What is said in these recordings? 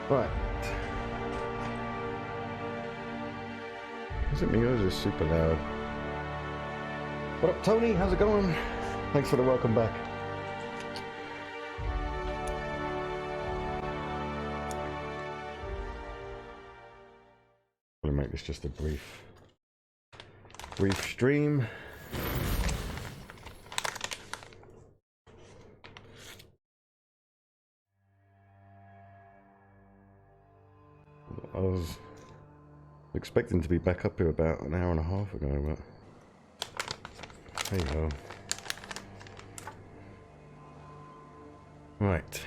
Right. Is it me or is it super loud? What up, Tony? How's it going? Thanks for the welcome back. I'm gonna make this just a brief stream. I was expecting to be back up here about an hour and a half ago, but there you go. Right.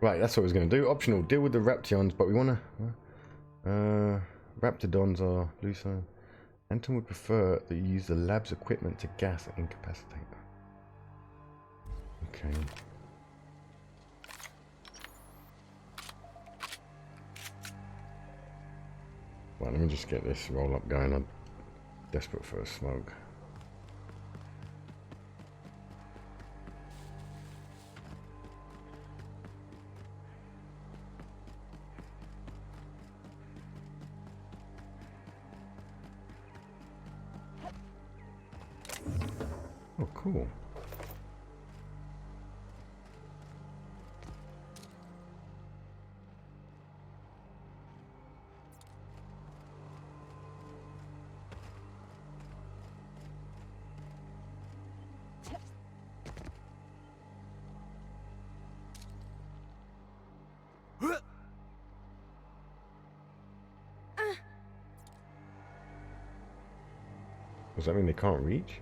Right, that's what I was going to do. Optional, deal with the Raptions, but we want to... Raptidons are looser. Anton would prefer that you use the lab's equipment to gas and incapacitate. Okay. Right, let me just get this roll up going. I'm desperate for a smoke. Oh, cool. Does that mean they can't reach?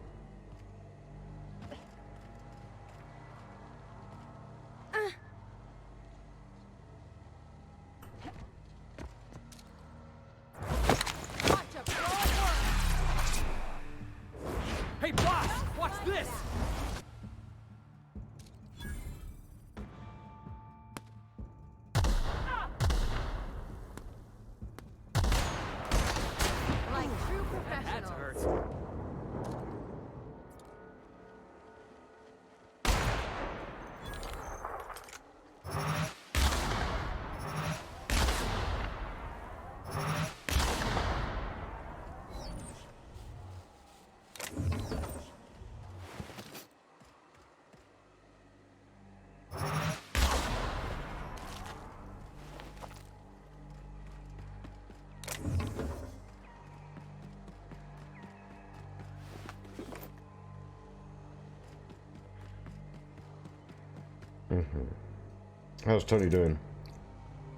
How's Tony doing?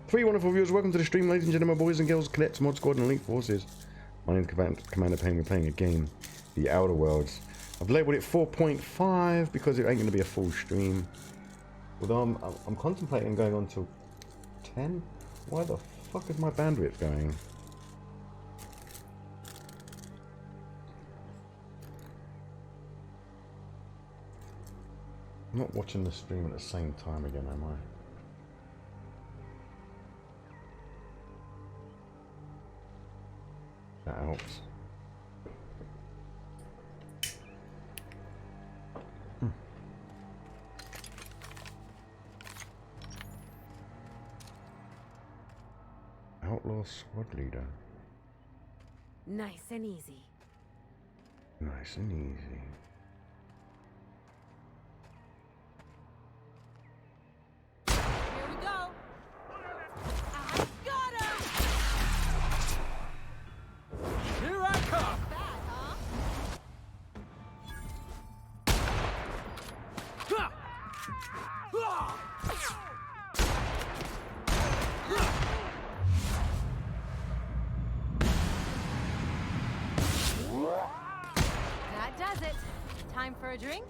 3 wonderful viewers, welcome to the stream, ladies and gentlemen, boys and girls, cadets, mod squad, and elite forces. My name is Commander Payne. We're playing a game, The Outer Worlds. I've labelled it 4.5 because it ain't going to be a full stream. Although I'm contemplating going on to 10. Why the fuck is my bandwidth going? I'm not watching the stream at the same time again, am I? That helps. Outlaw squad leader. Nice and easy. Nice and easy. Here we go. I got him. Here I come. Bad, huh? That does it. Time for a drink?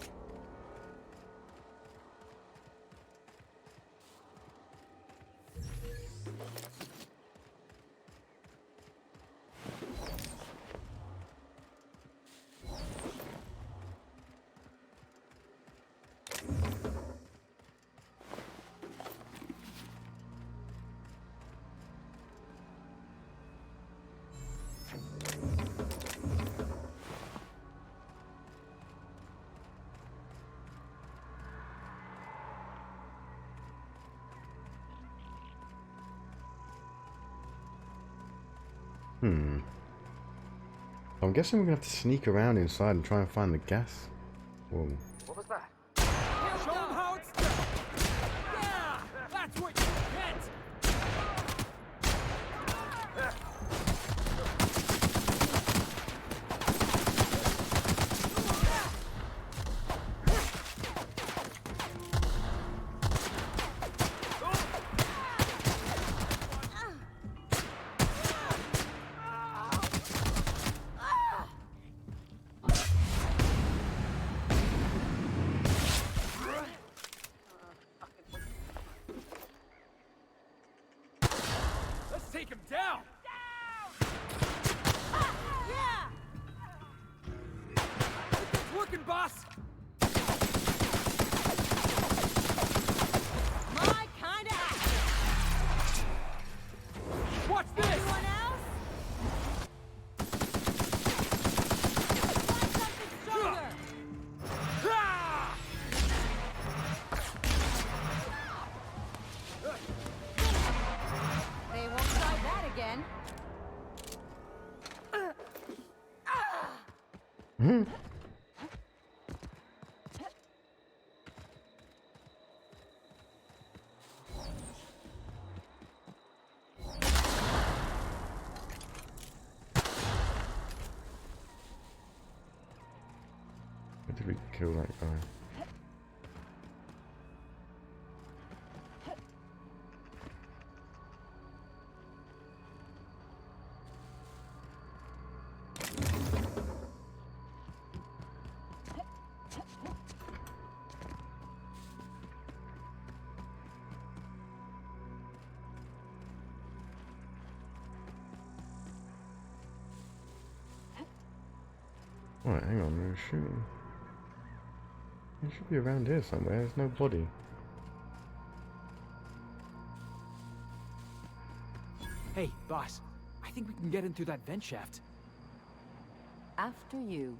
I'm guessing we're gonna have to sneak around inside and try and find the gas. Whoa. What was that? Show them how it's done. Yeah, that's what you get. Let's take him down. Yeah! It's working, boss. My kind of action. Watch this. Anyone else? Find something stronger. Ah! They won't try that again. Where did we kill that guy? Alright, hang on, they're shooting. It should be around here somewhere, there's no body. Hey, boss. I think we can get in through that vent shaft. After you.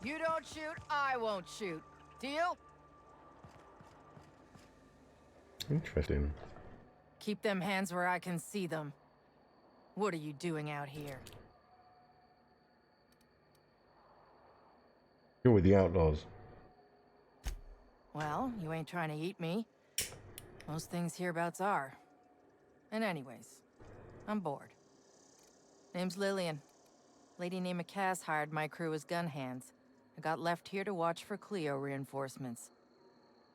You don't shoot, I won't shoot. Deal? Interesting. Keep them hands where I can see them. What are you doing out here? You're with the outlaws. Well, you ain't trying to eat me. Most things hereabouts are. And anyways, I'm bored. Name's Lillian. Lady named McCass hired my crew as gun hands. I got left here to watch for Cleo reinforcements.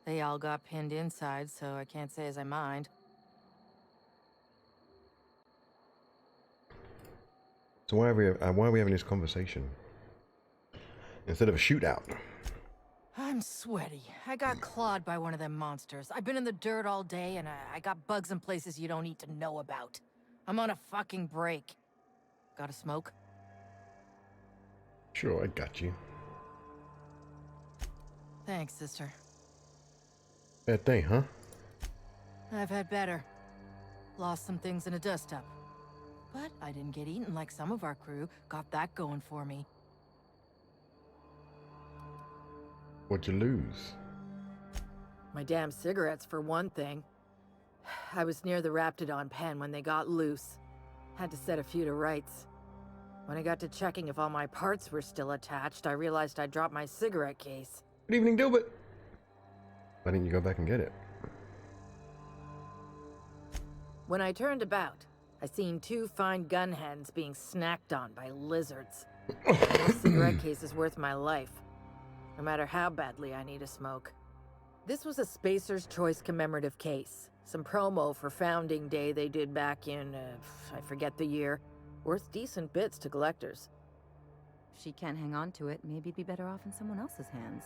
They all got pinned inside, so I can't say as I mind. So why are we having this conversation? Instead of a shootout. I'm sweaty. I got clawed by one of them monsters. I've been in the dirt all day, and I got bugs in places you don't need to know about. I'm on a fucking break. Got a smoke? Sure, I got you. Thanks, sister. Bad day, huh? I've had better. Lost some things in a dust-up. But I didn't get eaten like some of our crew. Got that going for me. What'd you lose? My damn cigarettes, for one thing. I was near the Raptidon pen when they got loose. Had to set a few to rights. When I got to checking if all my parts were still attached, I realized I'd dropped my cigarette case. Good evening, Dilbert. Why didn't you go back and get it? When I turned about, I seen 2 fine gun hens being snacked on by lizards. No cigarette case is worth my life, no matter how badly I need a smoke. This was a Spacer's Choice commemorative case. Some promo for Founding Day they did back in, I forget the year. Worth decent bits to collectors. If she can't hang on to it, maybe it'd be better off in someone else's hands.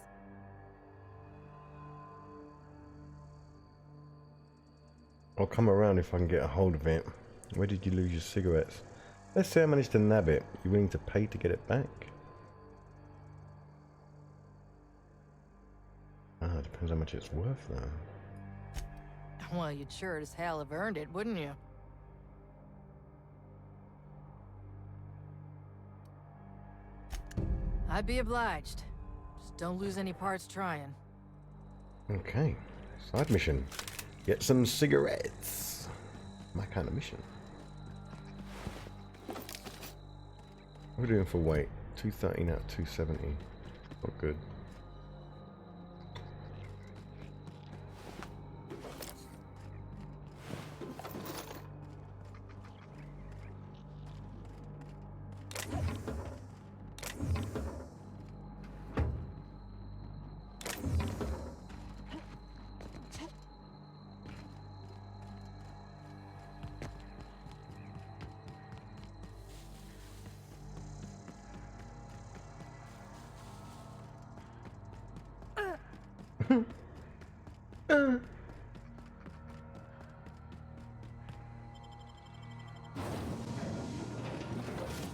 I'll come around if I can get a hold of it. Where did you lose your cigarettes? Let's say I managed to nab it. You willing to pay to get it back? Ah, depends how much it's worth though. Well, you'd sure as hell have earned it, wouldn't you? I'd be obliged. Just don't lose any parts trying. Okay, side mission. Get some cigarettes. My kind of mission. What are we doing for weight? 213 out of 270. Not good.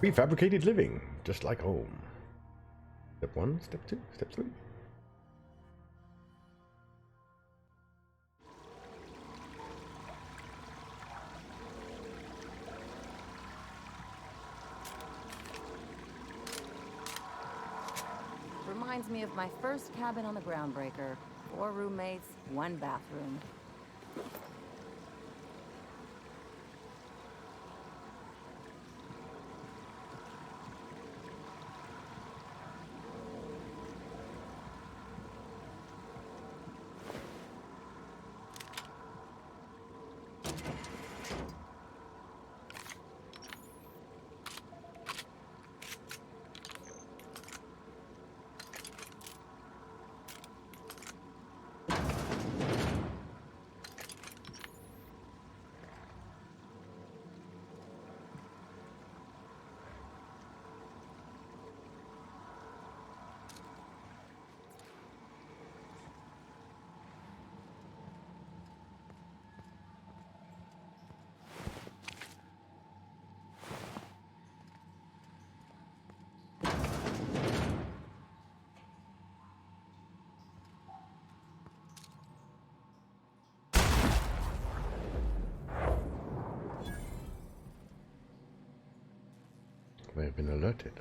Prefabricated living, just like home. Step 1, step 2, step 3. Reminds me of my first cabin on the Groundbreaker. 4 roommates, 1 bathroom. They have been alerted.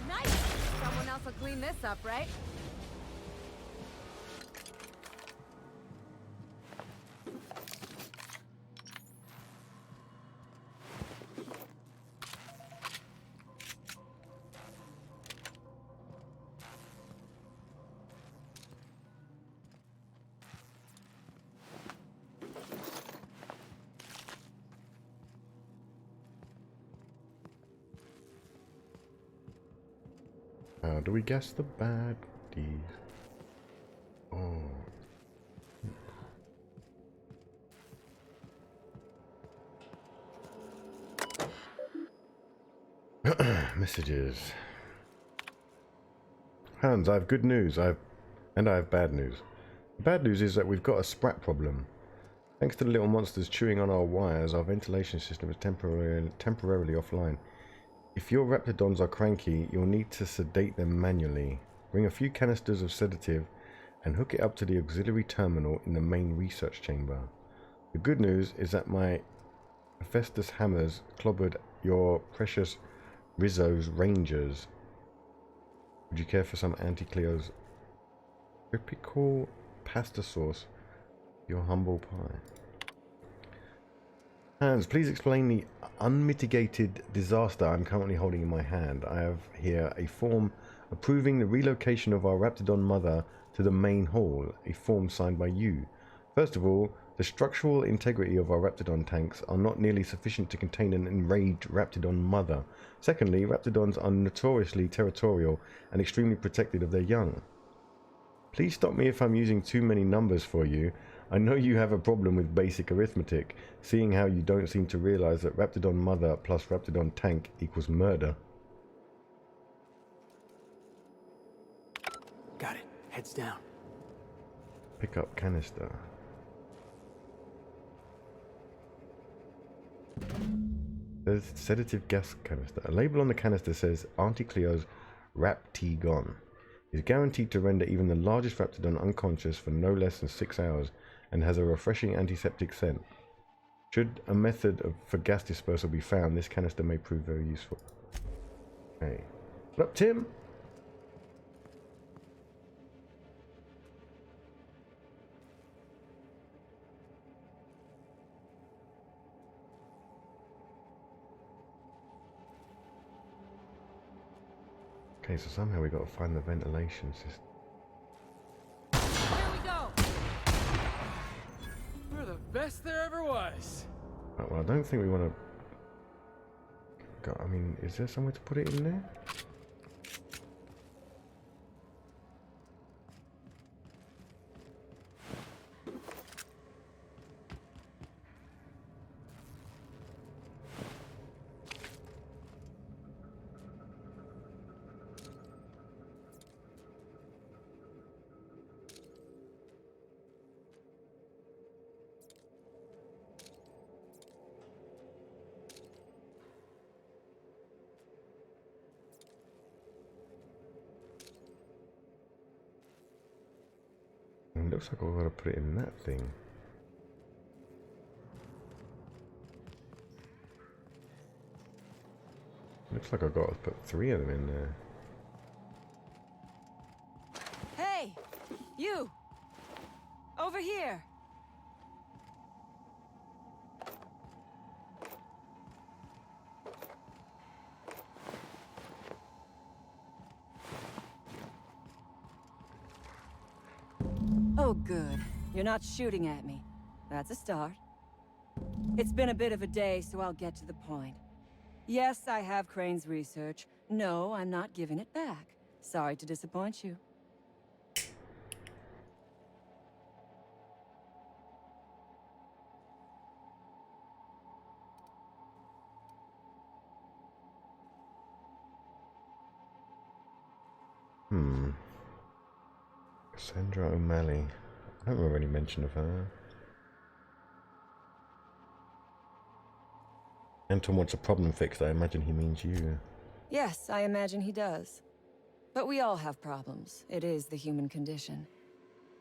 Nice! Someone else will clean this up, right? How do we guess the baddies? Oh. Messages. Hans, I have good news. I have bad news. The bad news is that we've got a sprat problem. Thanks to the little monsters chewing on our wires, our ventilation system is temporarily offline. If your raptidons are cranky, you'll need to sedate them manually. Bring a few canisters of sedative and hook it up to the auxiliary terminal in the main research chamber. The good news is that my Hephaestus hammers clobbered your precious Rizzo's Rangers. Would you care for some anti-Cleo's Typical pasta sauce. Your humble pie. Hans, please explain the unmitigated disaster I'm currently holding in my hand. I have here a form approving the relocation of our Raptidon mother to the main hall, a form signed by you. First of all, the structural integrity of our Raptidon tanks are not nearly sufficient to contain an enraged Raptidon mother. Secondly, Raptidons are notoriously territorial and extremely protective of their young. Please stop me if I'm using too many numbers for you. I know you have a problem with basic arithmetic, seeing how you don't seem to realize that Raptidon mother plus Raptidon tank equals murder. Got it. Heads down. Pick up canister. There's sedative gas canister. A label on the canister says Auntie Cleo's Rapti-Gon. Is guaranteed to render even the largest Raptidon unconscious for no less than 6 hours and has a refreshing antiseptic scent. Should a method for gas dispersal be found, this canister may prove very useful. Okay. What up, Tim? Okay, so somehow we got to find the ventilation system. Here we go. We're the best there ever was. Right, well, I don't think we want to... I mean, is there somewhere to put it in there? It looks like I've got to put it in that thing. Looks like I've got to put 3 of them in there. Hey! You! Over here! Oh, good. You're not shooting at me. That's a start. It's been a bit of a day, so I'll get to the point. Yes, I have Crane's research. No, I'm not giving it back. Sorry to disappoint you. Cassandra O'Malley. I don't remember any mention of her. Anton wants a problem fixed. I imagine he means you. Yes, I imagine he does. But we all have problems. It is the human condition.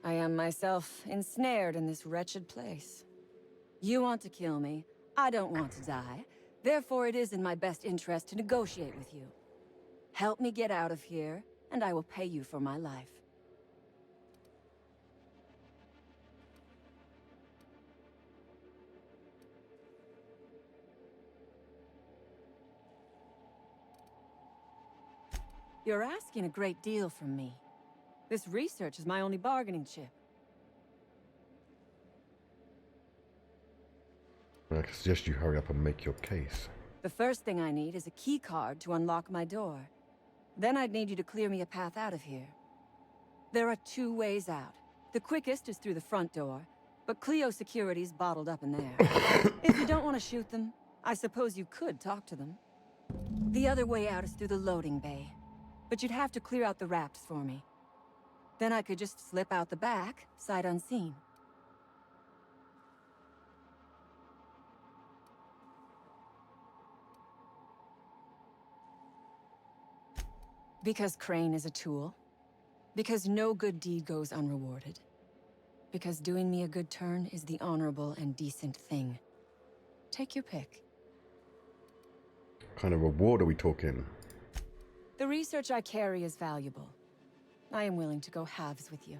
I am myself ensnared in this wretched place. You want to kill me. I don't want to die. Therefore, it is in my best interest to negotiate with you. Help me get out of here, and I will pay you for my life. You're asking a great deal from me. This research is my only bargaining chip. I suggest you hurry up and make your case. The first thing I need is a key card to unlock my door. Then I'd need you to clear me a path out of here. There are 2 ways out. The quickest is through the front door, but Cleo security's bottled up in there. If you don't want to shoot them, I suppose you could talk to them. The other way out is through the loading bay, but you'd have to clear out the rafts for me. Then I could just slip out the back, sight unseen. Because Crane is a tool. Because no good deed goes unrewarded. Because doing me a good turn is the honorable and decent thing. Take your pick. What kind of reward are we talking? The research I carry is valuable. I am willing to go halves with you.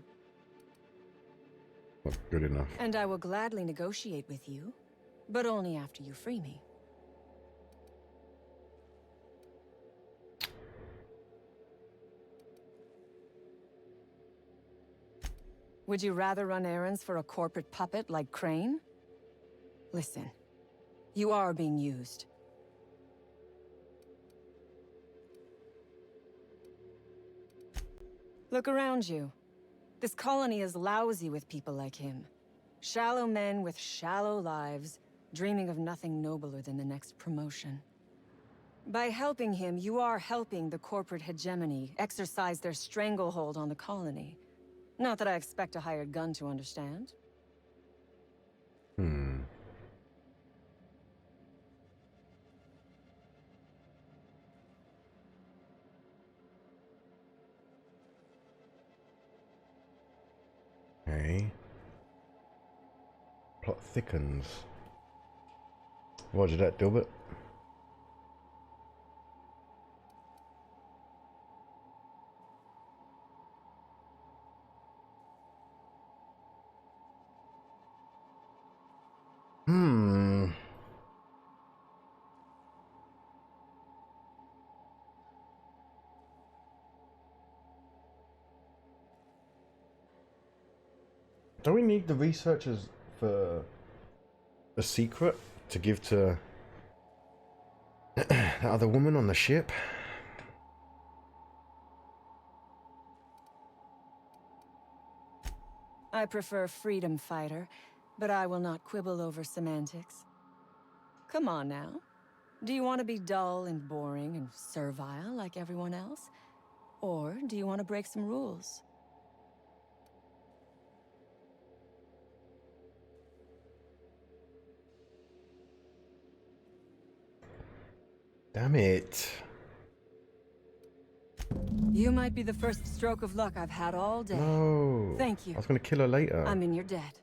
Not good enough. And I will gladly negotiate with you, but only after you free me. Would you rather run errands for a corporate puppet like Crane? Listen, you are being used. Look around you. This colony is lousy with people like him. Shallow men with shallow lives, dreaming of nothing nobler than the next promotion. By helping him, you are helping the corporate hegemony exercise their stranglehold on the colony. Not that I expect a hired gun to understand. Okay. Plot thickens. Roger that, Dilbert. Do we need the researchers for a secret to give to that other woman on the ship? I prefer freedom fighter, but I will not quibble over semantics. Come on now. Do you want to be dull and boring and servile like everyone else? Or do you want to break some rules? Damn it. You might be the first stroke of luck I've had all day. No. Thank you. I was going to kill her later. I'm in your debt.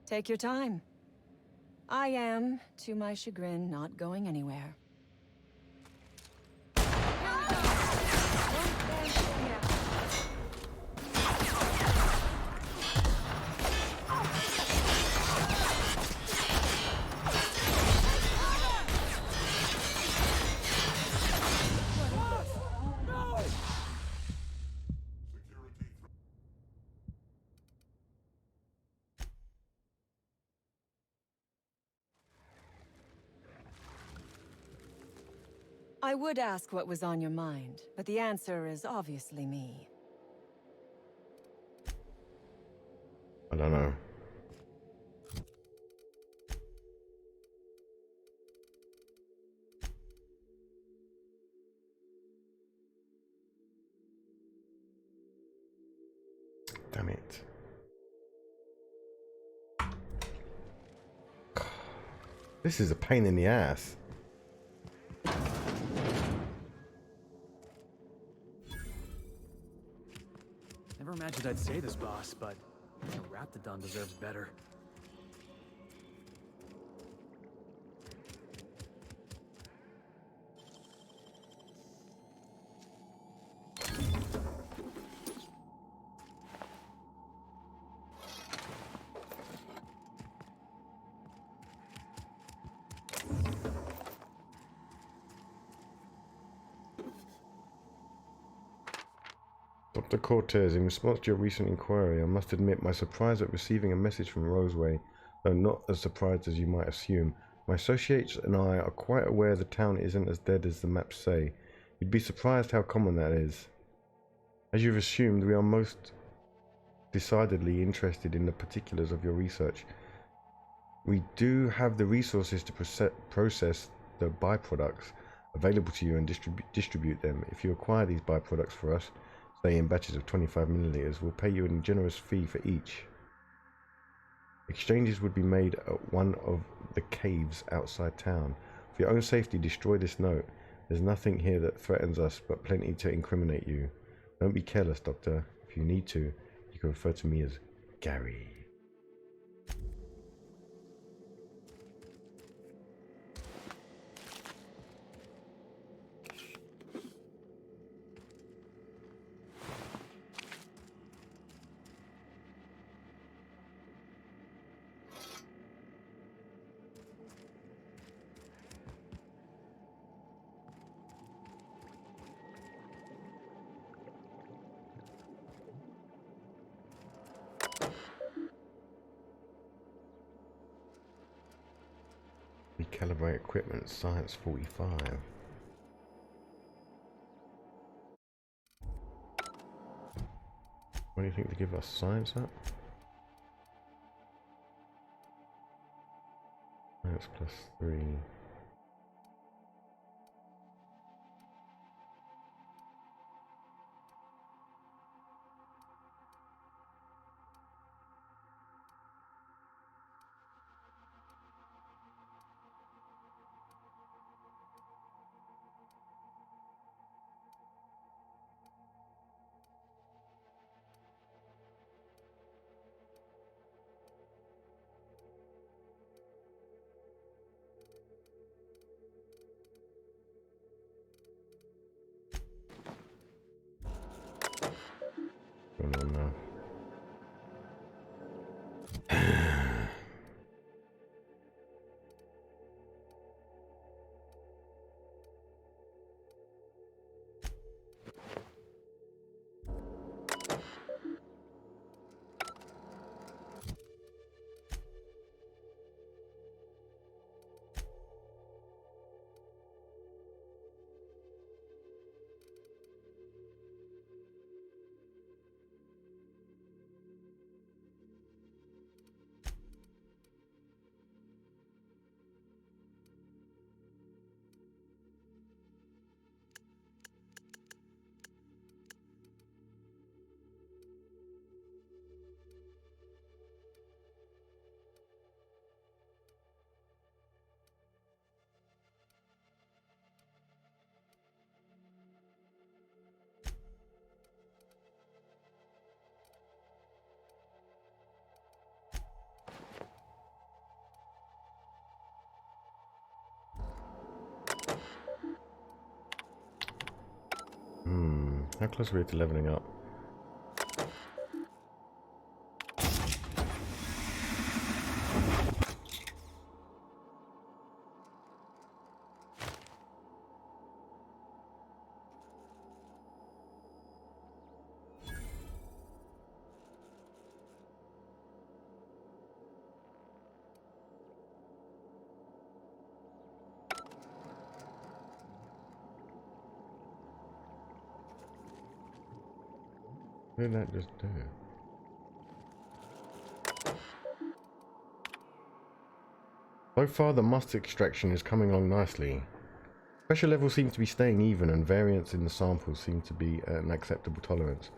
Take your time. I am, to my chagrin, not going anywhere. I would ask what was on your mind, but the answer is obviously me. I don't know. Damn it. This is a pain in the ass. Never imagined I'd say this, boss, but Raptidon deserves better. Dr. Cortez, in response to your recent inquiry, I must admit my surprise at receiving a message from Roseway, though not as surprised as you might assume. My associates and I are quite aware the town isn't as dead as the maps say. You'd be surprised how common that is. As you've assumed, we are most decidedly interested in the particulars of your research. We do have the resources to process the byproducts available to you and distribute them. If you acquire these byproducts for us, say in batches of 25 milliliters, we'll pay you a generous fee for each. Exchanges would be made at one of the caves outside town. For your own safety, destroy this note. There's nothing here that threatens us, but plenty to incriminate you. Don't be careless, Doctor. If you need to, you can refer to me as Gary. Recalibrate equipment, science 45. What do you think to give us science up? Science +3. Going on now. How close are we to leveling up? What did that just do? So far the must extraction is coming along nicely. Pressure levels seem to be staying even and variance in the samples seem to be at an acceptable tolerance.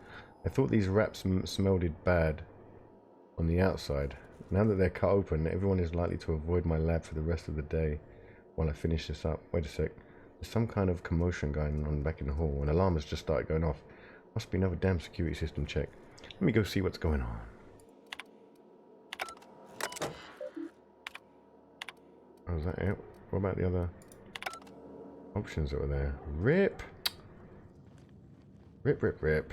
I thought these wraps smelled bad on the outside. Now that they're cut open, everyone is likely to avoid my lab for the rest of the day while I finish this up. Wait a sec. There's some kind of commotion going on back in the hall. An alarm has just started going off. Must be another damn security system check. Let me go see what's going on. Oh, is that it? What about the other options that were there? Rip! Rip, rip, rip.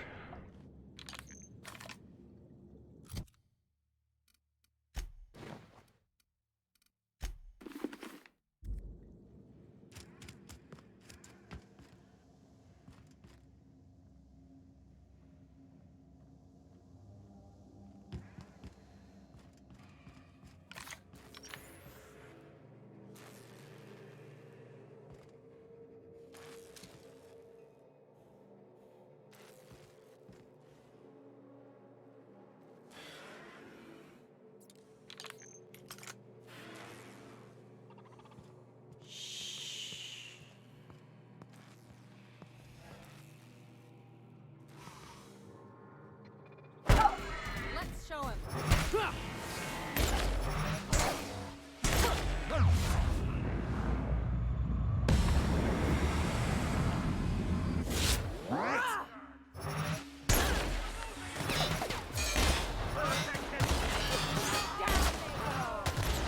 Show him.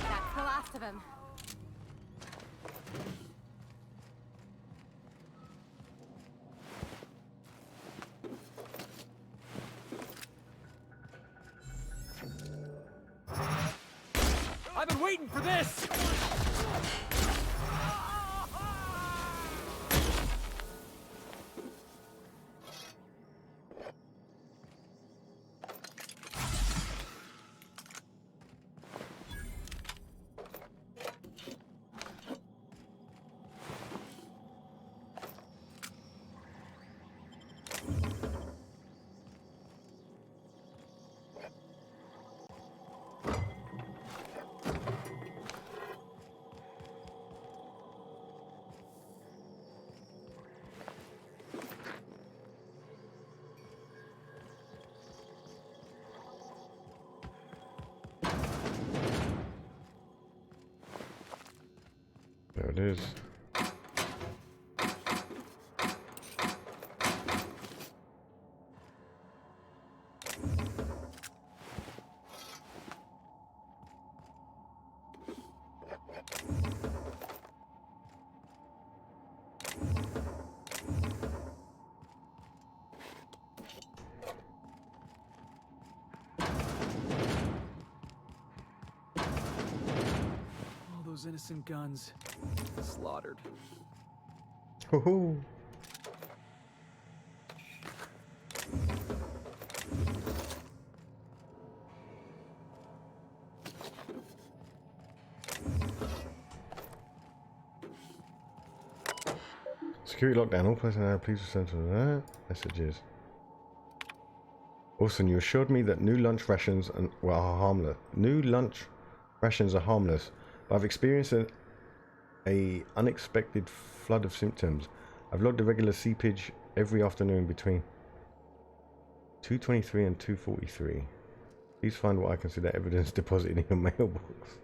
That's the last of him. I've been waiting for this! it is. All those innocent guns slaughtered. Hoo-hoo. Security lockdown. All personnel, please return to that. Messages. Also, you assured me that new lunch rations are harmless. New lunch rations are harmless, but I've experienced a unexpected flood of symptoms. I've logged a regular seepage every afternoon between 2:23 and 2:43. Please find what I consider evidence deposited in your mailbox.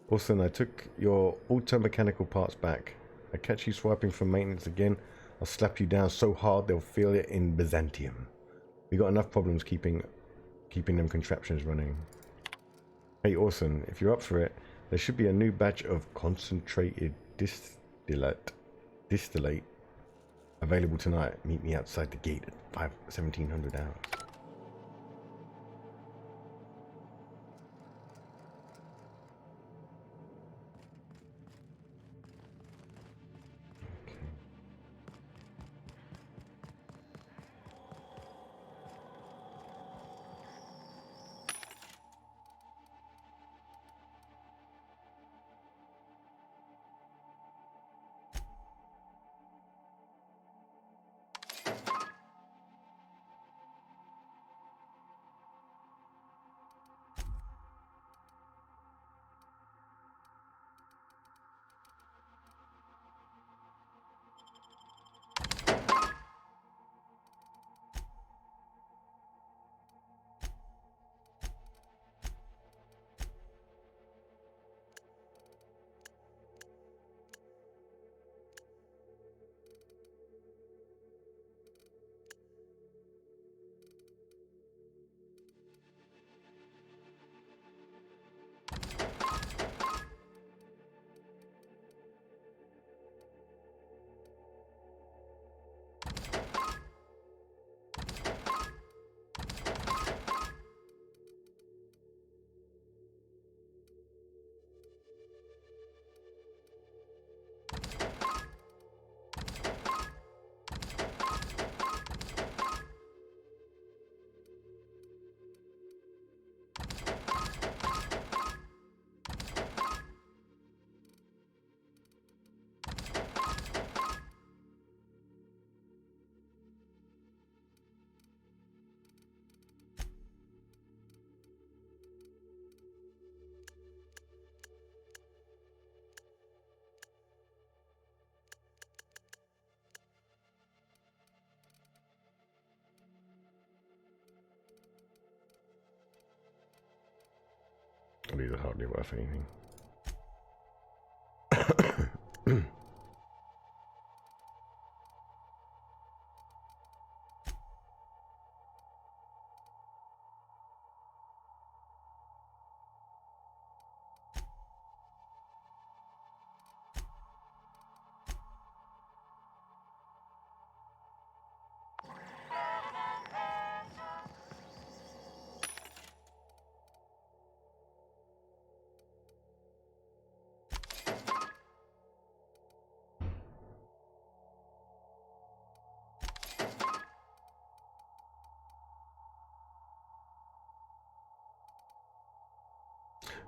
Also, I took your auto mechanical parts back. I catch you swiping for maintenance again, I'll slap you down so hard they'll feel it in Byzantium. We got enough problems keeping them contraptions running. Hey Orson, if you're up for it, there should be a new batch of concentrated distillate available tonight. Meet me outside the gate at 1700 hours. These are hardly worth anything.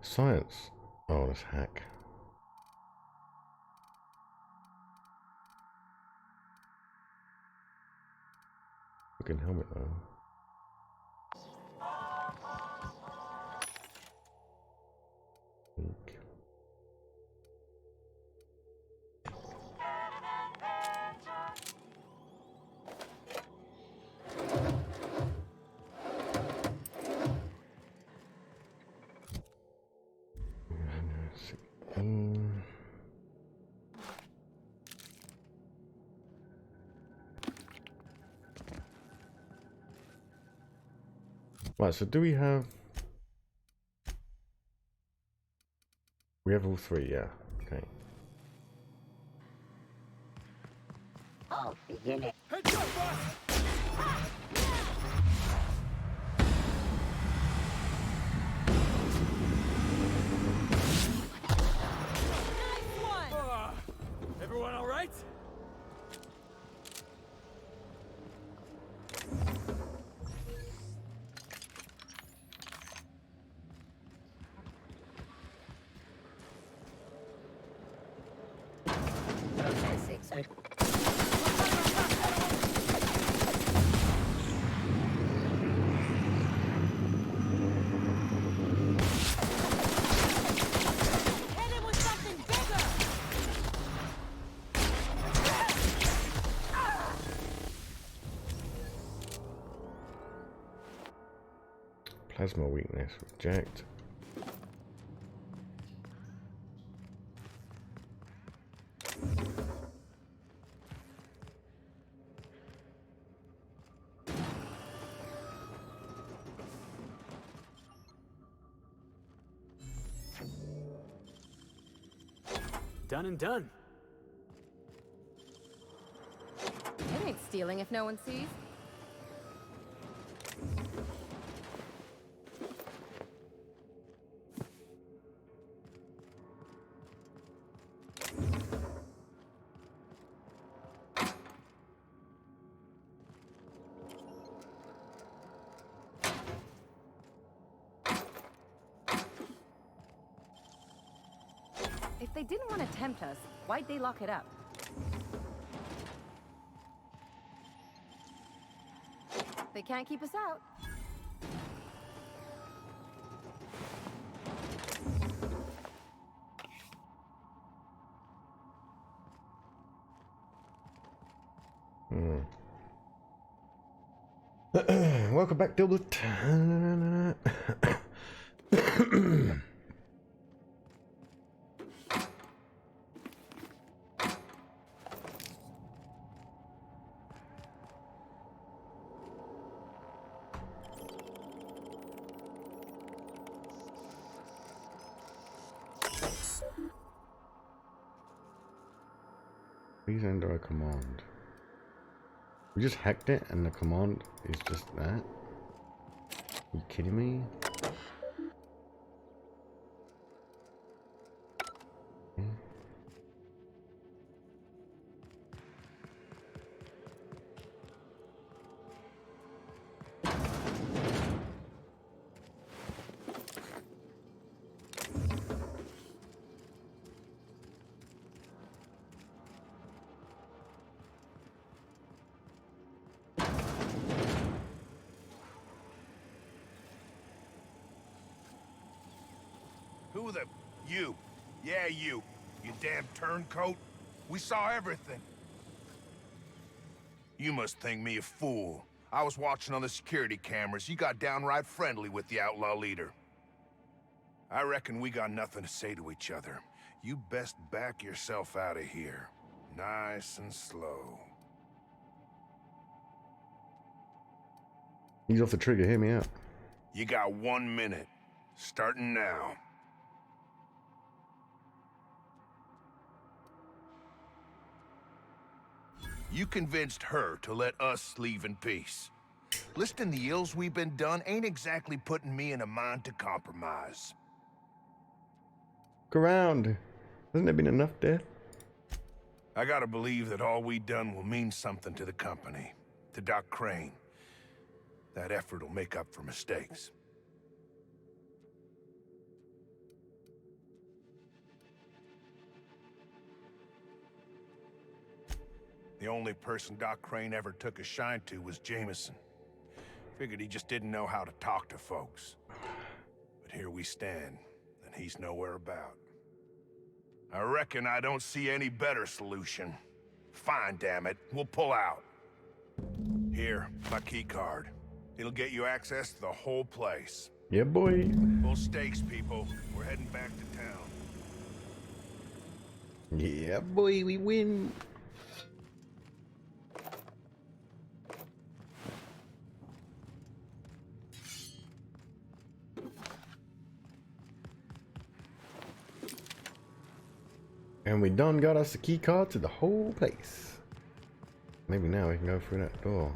Science. Oh, that's hack. Looking helmet though. Eek. Right, so do we have... We have all three, yeah. Okay. Heads up, boss! Nice one! Everyone all right? Hit him with something bigger! Plasma weakness, reject. Done and done. It ain't stealing if no one sees. If they didn't want to tempt us, why'd they lock it up? They can't keep us out. Welcome back, Dilbert. Please enter a command. We just hacked it and the command is just that? Are you kidding me? Who the... You. Yeah, you. You damn turncoat. We saw everything. You must think me a fool. I was watching on the security cameras. You got downright friendly with the outlaw leader. I reckon we got nothing to say to each other. You best back yourself out of here. Nice and slow. He's off the trigger, hear me out. You got 1 minute. Starting now. You convinced her to let us leave in peace. Listing the ills we've been done ain't exactly putting me in a mind to compromise. Look around. Hasn't there been enough death? I gotta believe that all we done will mean something to the company, to Doc Crane. That effort will make up for mistakes. The only person Doc Crane ever took a shine to was Jameson. Figured he just didn't know how to talk to folks. But here we stand, and he's nowhere about. I reckon I don't see any better solution. Fine, damn it. We'll pull out. Here, my key card. It'll get you access to the whole place. Yeah, boy. Full stakes, people. We're heading back to town. Yeah, boy, we win. And we done got us the key card to the whole place. Maybe now we can go through that door.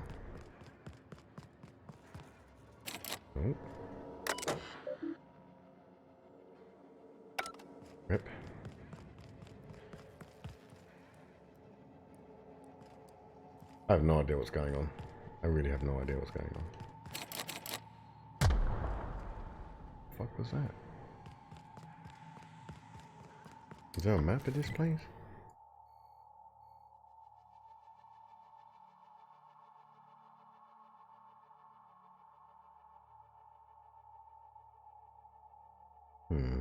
Oh. Rip. I have no idea what's going on. I really have no idea what's going on. The fuck was that? Is there a map of this place? Hmm.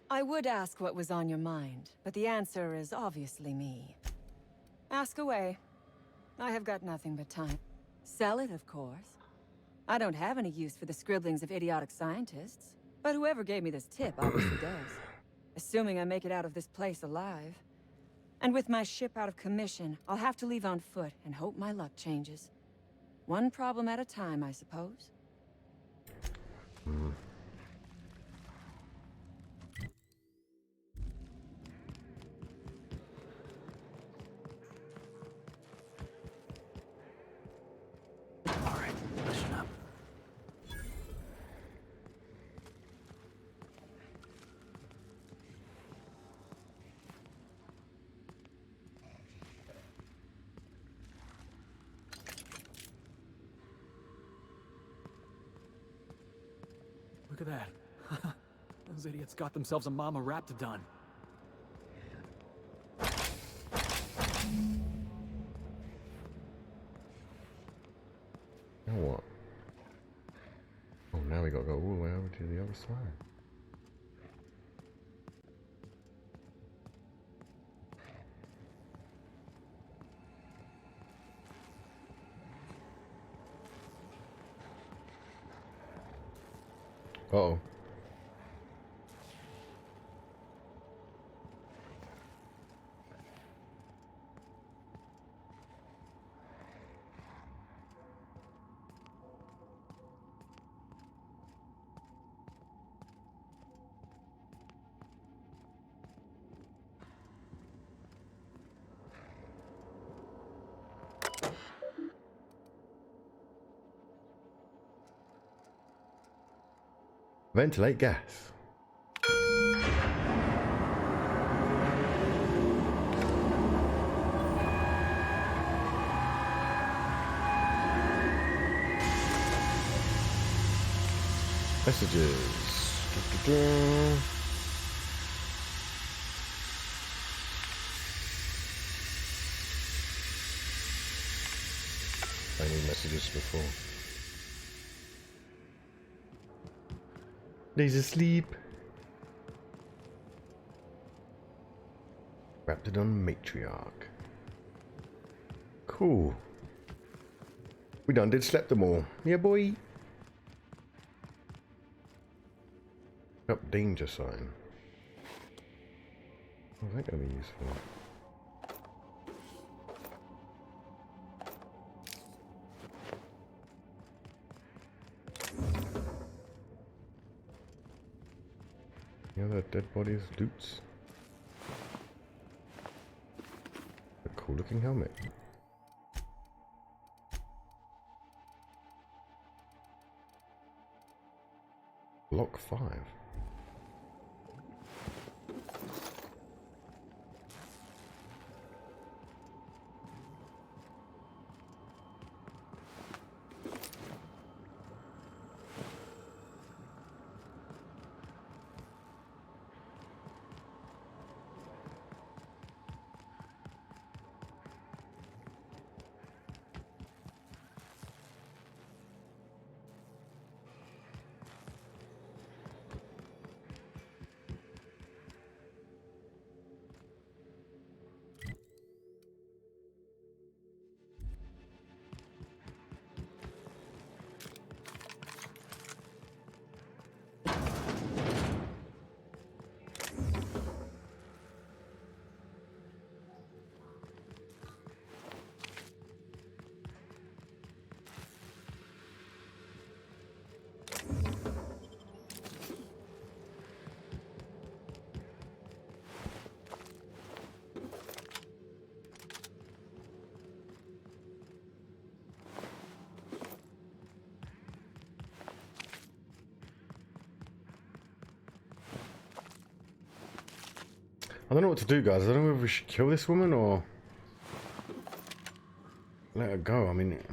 I would ask what was on your mind, but the answer is obviously me. Ask away. I have got nothing but time. Sell it, of course. I don't have any use for the scribblings of idiotic scientists, but whoever gave me this tip obviously does. Assuming I make it out of this place alive. And with my ship out of commission, I'll have to leave on foot and hope my luck changes. One problem at a time, I suppose. Alright, listen up. Look at that. Those idiots got themselves a mama raptidon. Now what? Oh, now we gotta go all the way over to the other side. Uh-oh. Ventilate gas. Messages. I need messages before. He's asleep. Raptidon matriarch. Cool. We done did slept them all. Yeah, boy. Up danger sign. Oh, is that going to be useful? The other dead bodies, loots. A cool looking helmet. Block 5. I don't know what to do, guys. I don't know if we should kill this woman or let her go. I mean,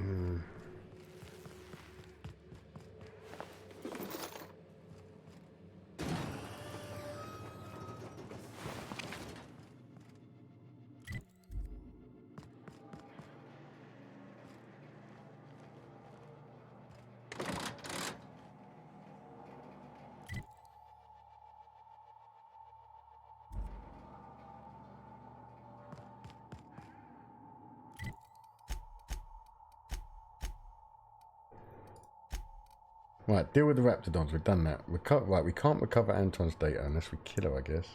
right, deal with the Raptidons. We've done that. Right, we can't recover Anton's data unless we kill her, I guess.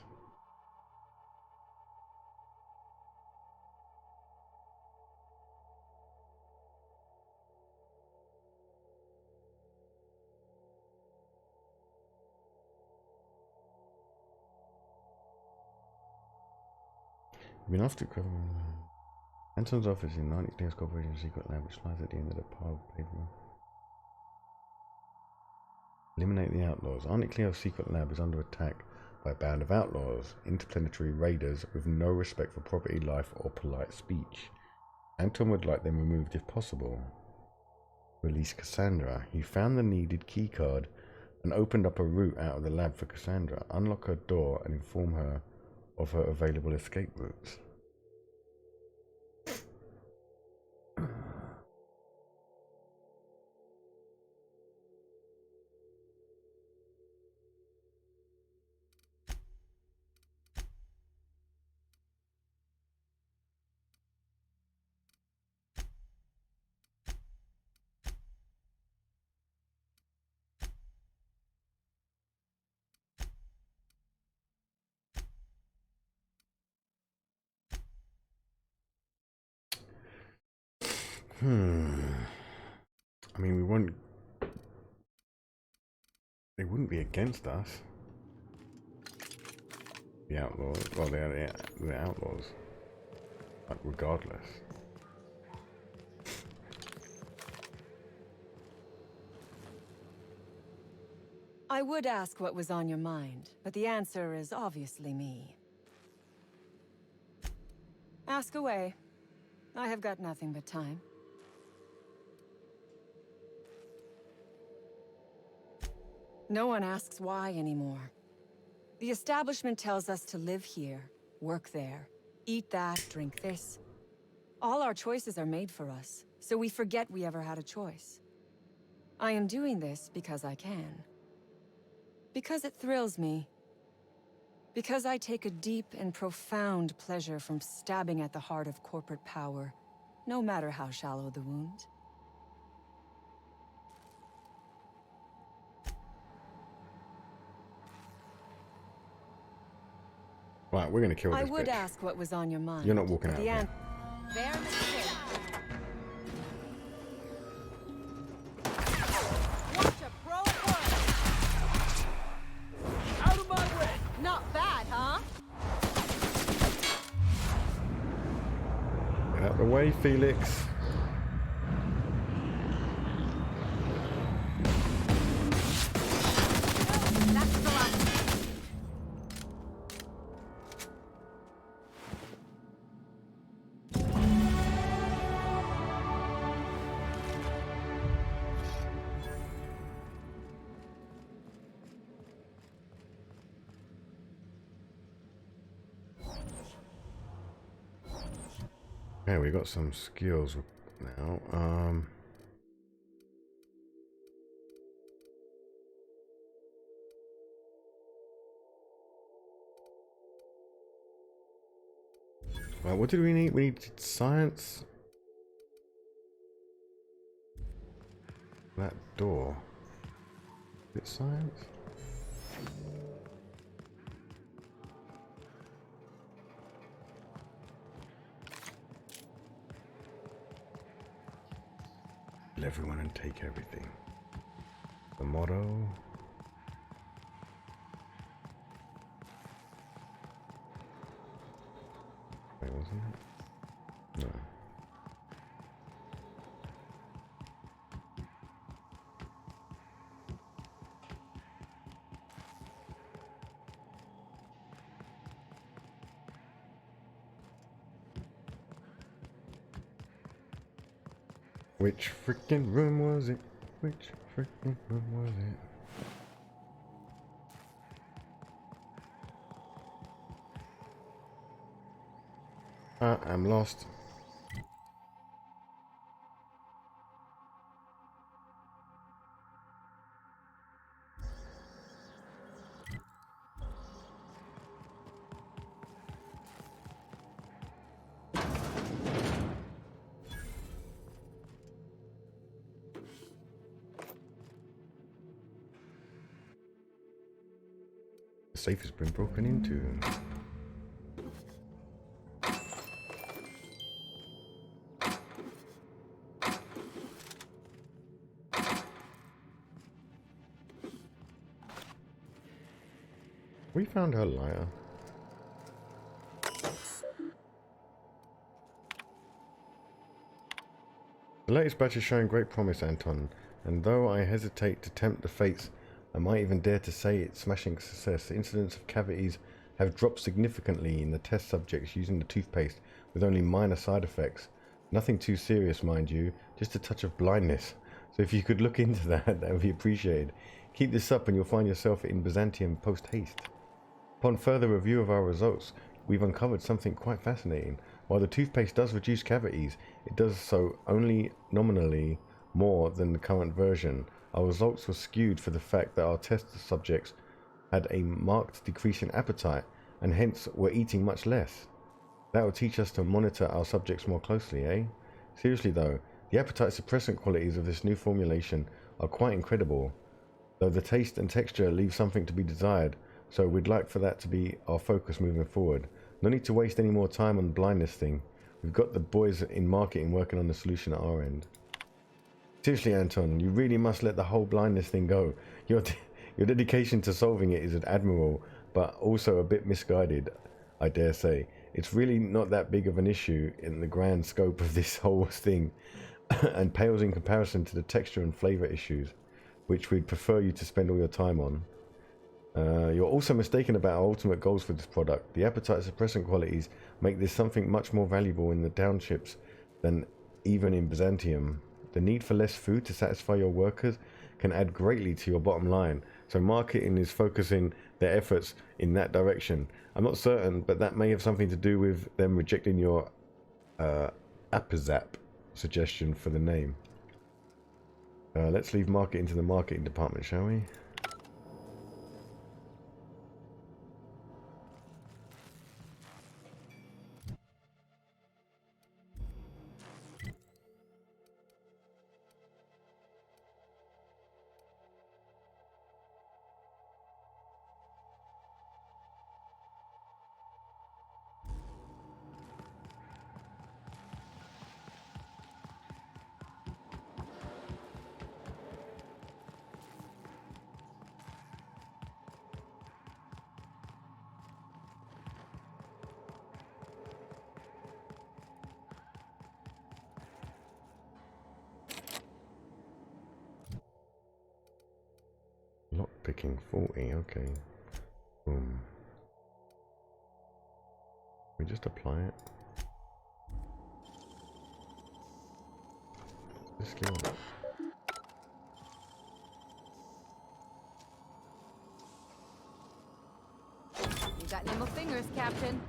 We've been off to cover. Anton's office in 90 Clear's Corporation secret lab, which lies at the end of the pile of paper. Eliminate the outlaws. Auntie Cleo's secret lab is under attack by a band of outlaws, interplanetary raiders with no respect for property, life, or polite speech. Anton would like them removed if possible. Release Cassandra. He found the needed keycard and opened up a route out of the lab for Cassandra. Unlock her door and inform her of her available escape routes. I mean, they wouldn't be against us. The outlaws, well, they're the outlaws, like, regardless. I would ask what was on your mind, but the answer is obviously me. Ask away. I have got nothing but time. No one asks why anymore. The establishment tells us to live here, work there, eat that, drink this. All our choices are made for us, so we forget we ever had a choice. I am doing this because I can. Because it thrills me. Because I take a deep and profound pleasure from stabbing at the heart of corporate power, no matter how shallow the wound. Right, we're gonna kill this I would bitch. ask what was on your mind. You're not walking out. There, Mr. Kid. Watch a pro work. Out of my way! Not bad, huh? Get out the way, Felix. That's the last. Yeah, we got some skills now. Right, what did we need? We need science. That door. Is it science? Kill everyone and take everything. The motto. Wait, wasn't it? No. Which freaking room was it? Which freaking room was it? I'm lost. The safe has been broken into. We found her lighter. The latest batch is showing great promise, Anton, and though I hesitate to tempt the fates, I might even dare to say it's smashing success. Incidents of cavities have dropped significantly in the test subjects using the toothpaste, with only minor side effects. Nothing too serious, mind you, just a touch of blindness. So if you could look into that, that would be appreciated. Keep this up and you'll find yourself in Byzantium post-haste. Upon further review of our results, we've uncovered something quite fascinating. While the toothpaste does reduce cavities, it does so only nominally more than the current version. Our results were skewed for the fact that our test subjects had a marked decrease in appetite and hence were eating much less. That will teach us to monitor our subjects more closely, eh? Seriously though, the appetite suppressant qualities of this new formulation are quite incredible, though the taste and texture leave something to be desired. So we'd like for that to be our focus moving forward. No need to waste any more time on the blindness thing. We've got the boys in marketing working on the solution at our end. Seriously, Anton, you really must let the whole blindness thing go. Your dedication to solving it is admirable, but also a bit misguided, I dare say. It's really not that big of an issue in the grand scope of this whole thing, and pales in comparison to the texture and flavor issues, which we'd prefer you to spend all your time on. You're also mistaken about our ultimate goals for this product. The appetite suppressant qualities make this something much more valuable in the townships than even in Byzantium. The need for less food to satisfy your workers can add greatly to your bottom line, so marketing is focusing their efforts in that direction. I'm not certain, but that may have something to do with them rejecting your Apazap suggestion for the name. Let's leave marketing to the marketing department, shall we? Lockpicking 40, okay. Boom. We just apply it. This skill. You got nimble fingers, Captain.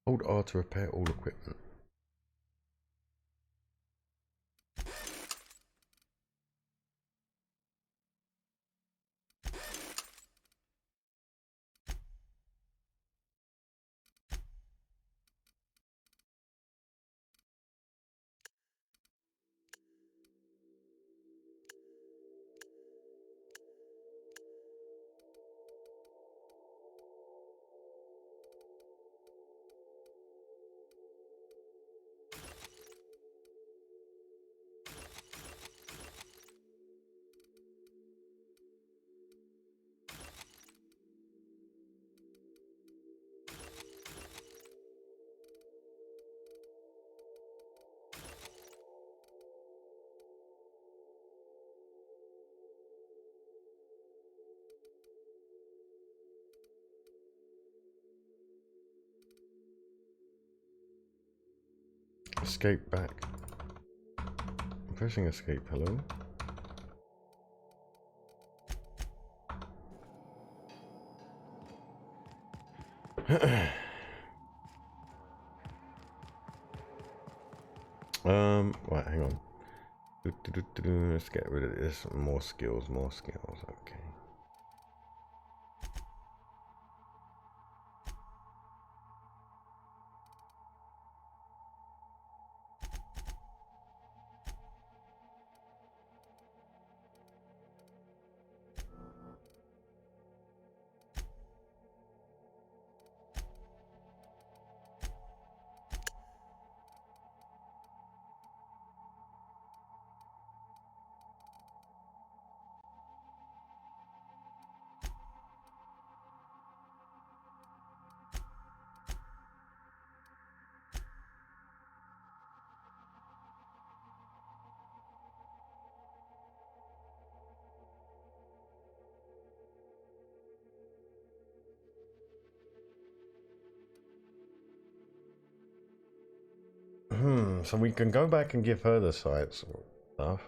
Hold R to repair all equipment. escape back. I'm pressing escape, hello? Right, hang on. Let's get rid of this. More skills, okay. So we can go back and give her the sites and stuff.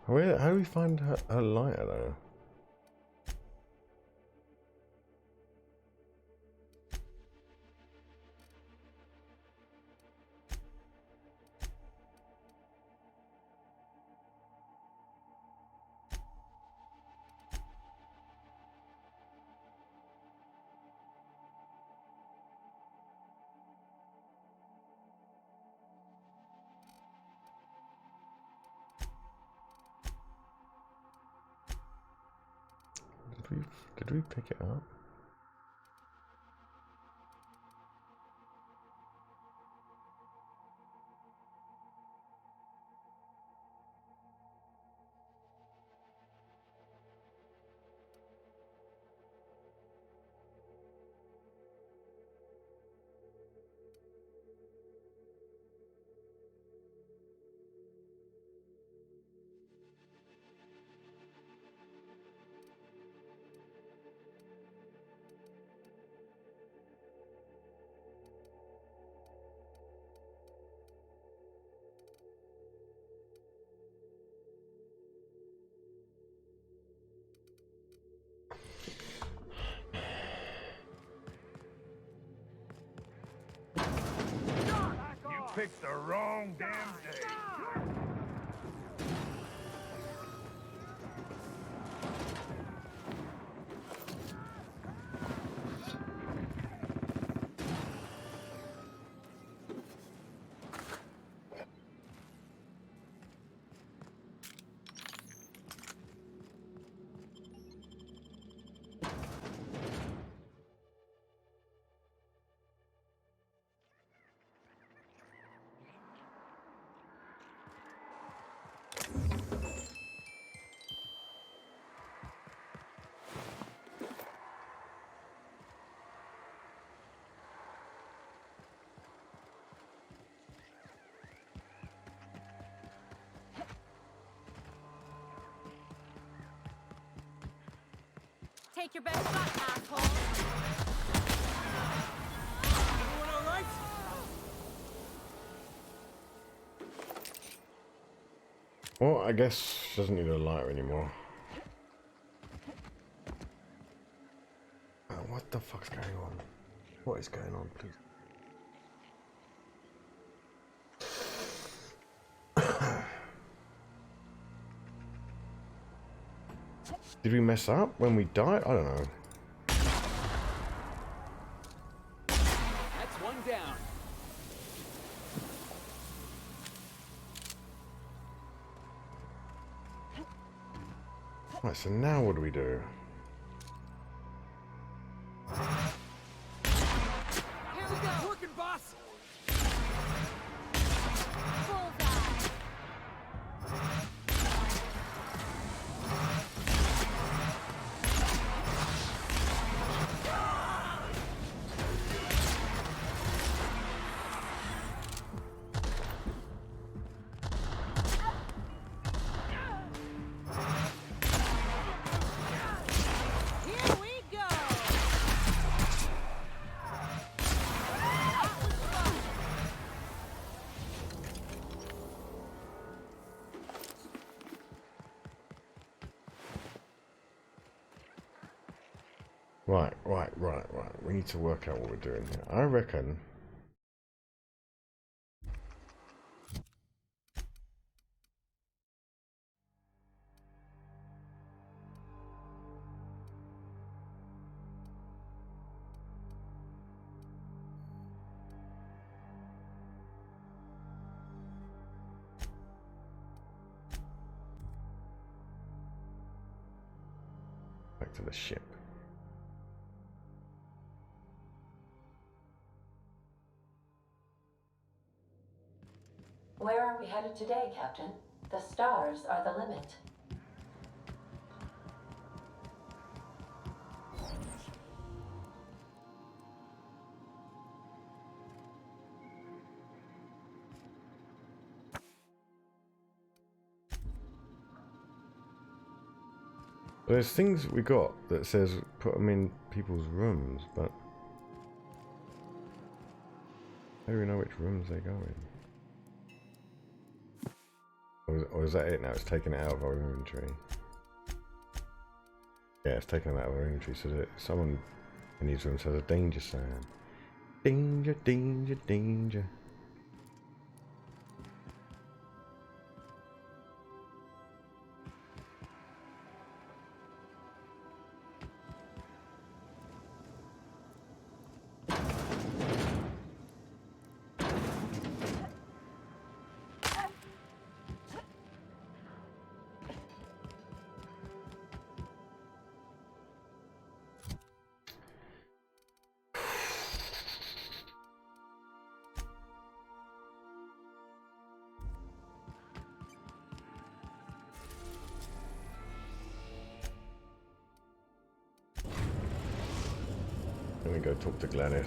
How do we find her lighter though? Did we pick it up? Picked the wrong damn day. Take your best shot, asshole. Everyone all right? Well, I guess she doesn't need a lighter anymore. What the fuck's going on? What is going on, please? Did we mess up when we died? I don't know. That's one down. Right, so now what do we do? Here we go. Working, boss. Bullseye. Right. We need to work out what we're doing here. I reckon. Back to the ship. Where are we headed today, Captain? The stars are the limit. There's things we got that says put them in people's rooms, but how do we know which rooms they go in? Or is that it now? It's taken it out of our inventory. Yeah, it's taken it out of our inventory so that someone in these rooms has a danger sign. Danger, danger, danger. Let me go talk to Gladys.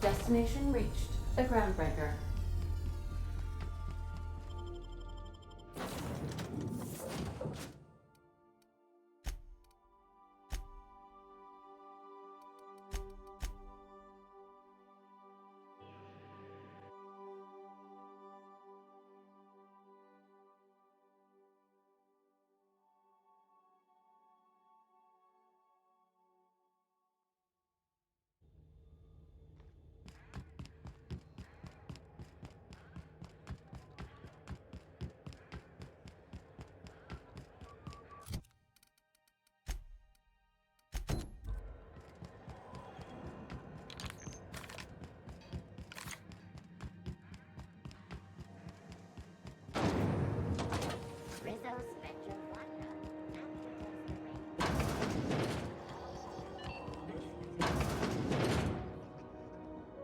Destination reached. The groundbreaker.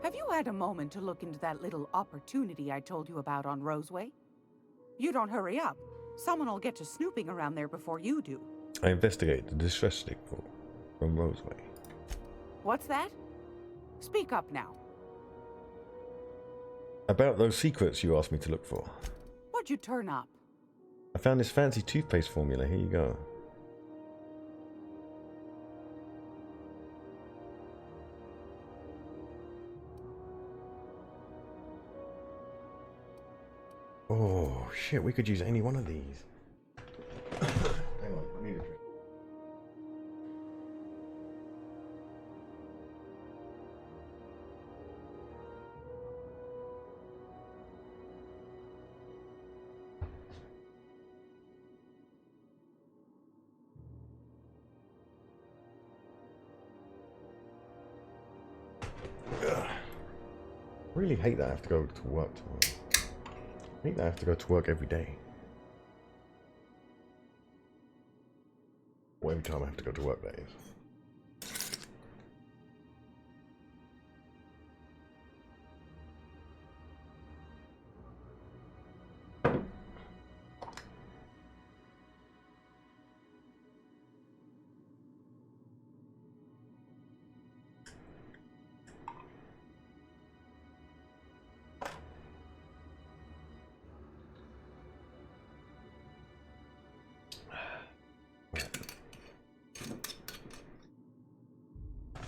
Have you had a moment to look into that little opportunity I told you about on Roseway? You don't hurry up. Someone will get to snooping around there before you do. I investigate the distress signal from Roseway. What's that? Speak up now. About those secrets you asked me to look for. What'd you turn up? I found this fancy toothpaste formula. Here you go. Oh shit, we could use any one of these. Hang on, I need a drink. I really hate that I have to go to work tomorrow. I hate that I have to go to work every day. Or every time I have to go to work, that is.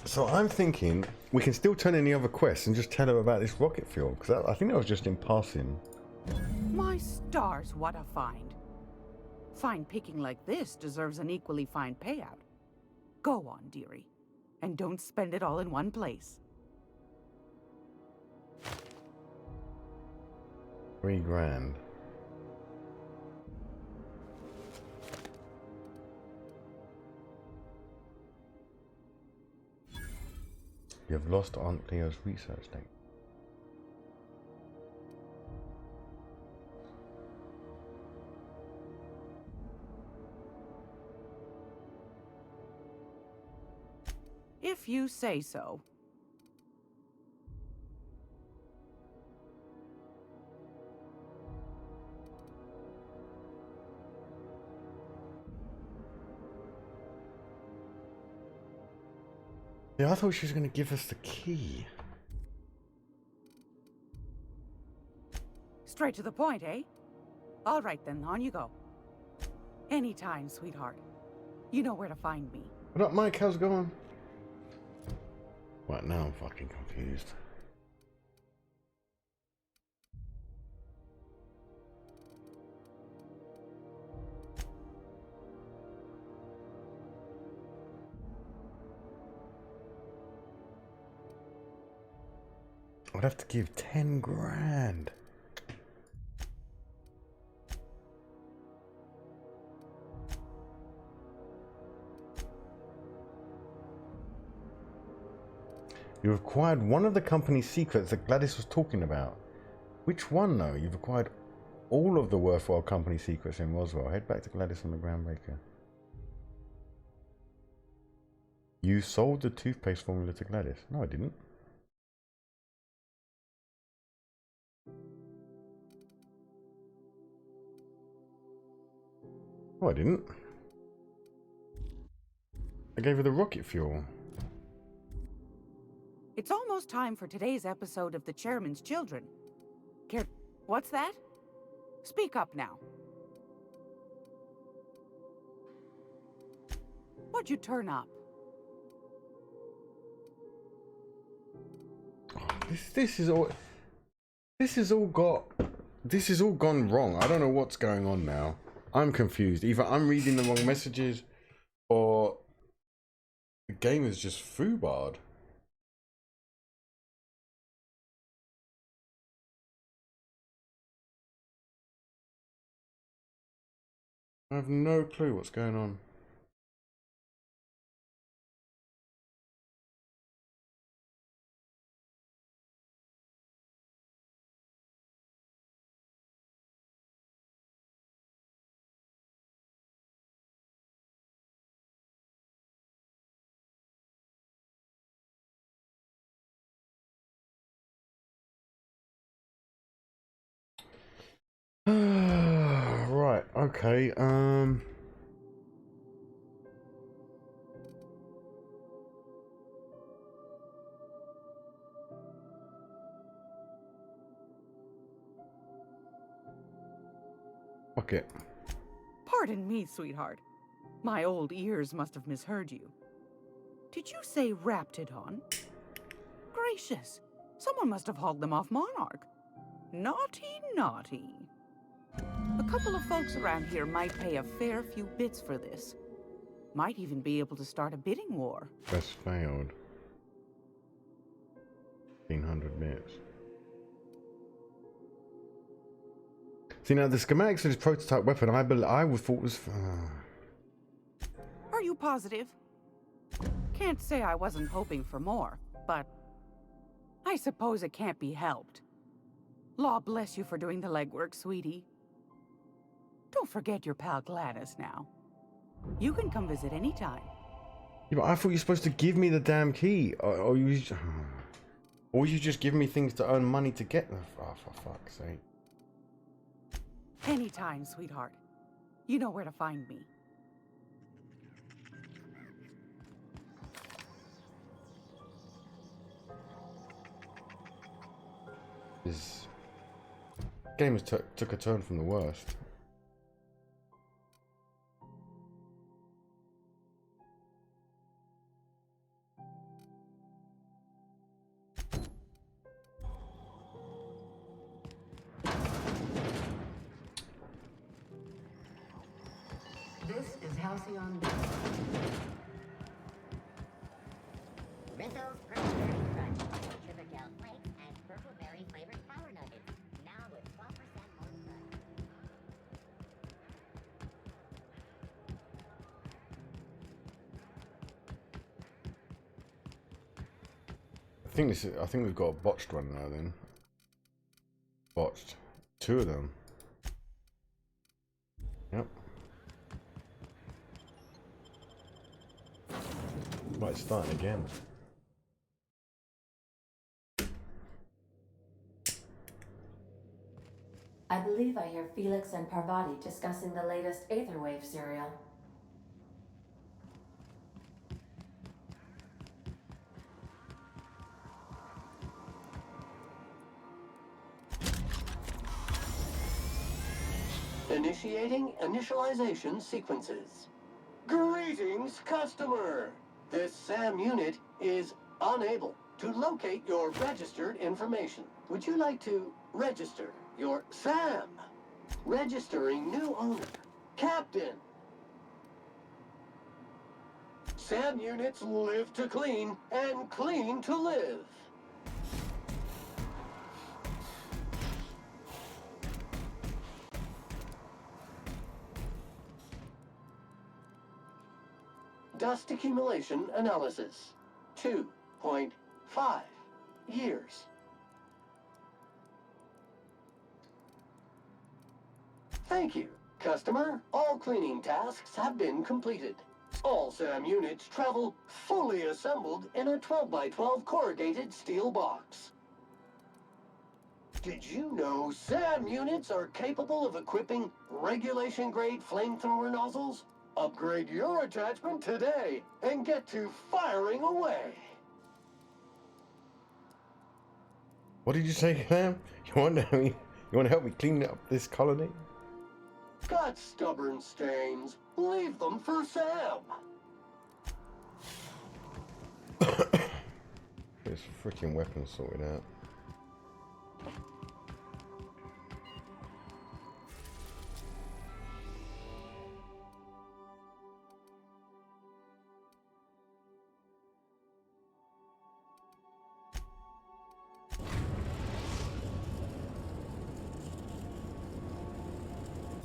So I'm thinking we can still turn in the other quests and just tell her about this rocket fuel, because I think that was just in passing. My stars, what a find. Fine picking like this deserves an equally fine payout. Go on, dearie. And don't spend it all in one place. $3,000. You have lost Aunt Cleo's research date. If you say so. Yeah, I thought she was going to give us the key. Straight to the point, eh? All right then, on you go. Anytime, sweetheart. You know where to find me. What up, Mike? How's it going? Right, now I'm fucking confused. I'd have to give 10 grand. You've acquired one of the company's secrets that Gladys was talking about. Which one, though? You've acquired all of the worthwhile company secrets in Roswell. Head back to Gladys on the Groundbreaker. You sold the toothpaste formula to Gladys. No, I didn't. No, I didn't. I gave her the rocket fuel. It's almost time for today's episode of The Chairman's Children. What's that? Speak up now. What'd you turn up? This is all gone wrong. I don't know what's going on now. I'm confused. Either I'm reading the wrong messages or the game is just foobarred. I have no clue what's going on. Right, okay, okay. Pardon me, sweetheart. My old ears must have misheard you. Did you say Raptidon? Gracious, someone must have hauled them off Monarch. Naughty, naughty. A couple of folks around here might pay a fair few bits for this. Might even be able to start a bidding war. Best failed. 1500 bits. See, now the schematics of this prototype weapon, I thought was. Are you positive? Can't say I wasn't hoping for more, but I suppose it can't be helped. Law bless you for doing the legwork, sweetie. Don't forget your pal Gladys now. You can come visit anytime. Yeah, but I thought you were supposed to give me the damn key, or you just give me things to earn money to get them. Oh, for fuck's sake. Anytime, sweetheart. You know where to find me. This game has took a turn from the worst. This is Halcyon. I think we've got a botched one now then. Botched. 2 of them. Yep. Right, starting again. I believe I hear Felix and Parvati discussing the latest Aetherwave serial. Initiating initialization sequences. Greetings, customer! This SAM unit is unable to locate your registered information. Would you like to register your SAM? Registering new owner. Captain. SAM units live to clean and clean to live. Dust accumulation analysis. 2.5 years. Thank you, customer. All cleaning tasks have been completed. All SAM units travel fully assembled in a 12x12 corrugated steel box. Did you know SAM units are capable of equipping regulation-grade flamethrower nozzles? Upgrade your attachment today and get to firing away. What did you say, Clam? You want to help me clean up this colony? Got stubborn stains. Leave them for Sam. This freaking weapon sorted out.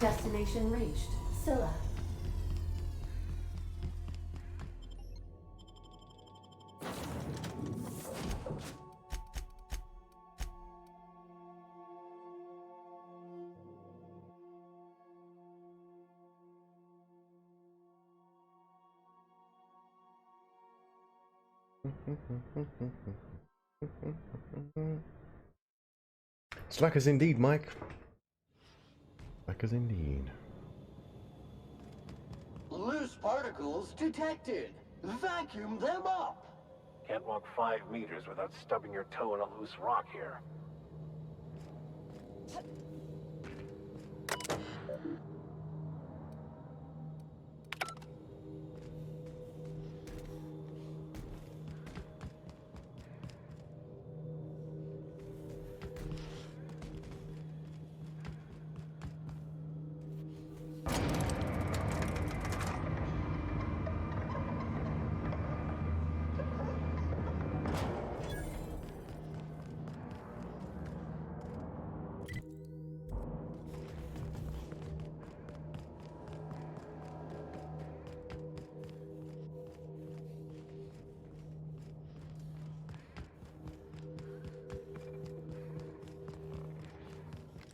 Destination reached. Scylla. Slackers indeed, Mike. Slackers indeed. Loose particles detected. Vacuum them up. Can't walk 5 meters without stubbing your toe in a loose rock here.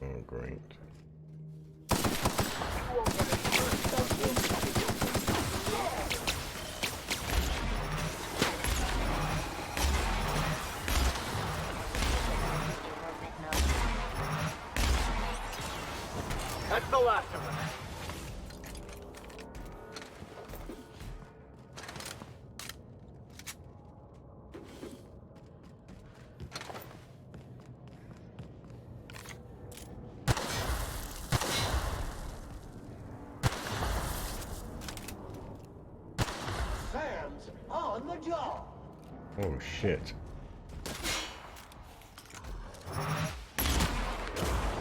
Oh, great. That's the last of them. Sam's on the job. Oh shit.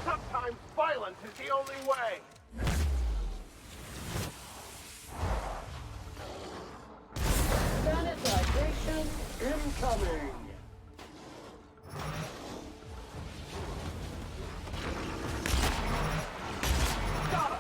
Sometimes violence is the only way. Sanitization incoming. Got him.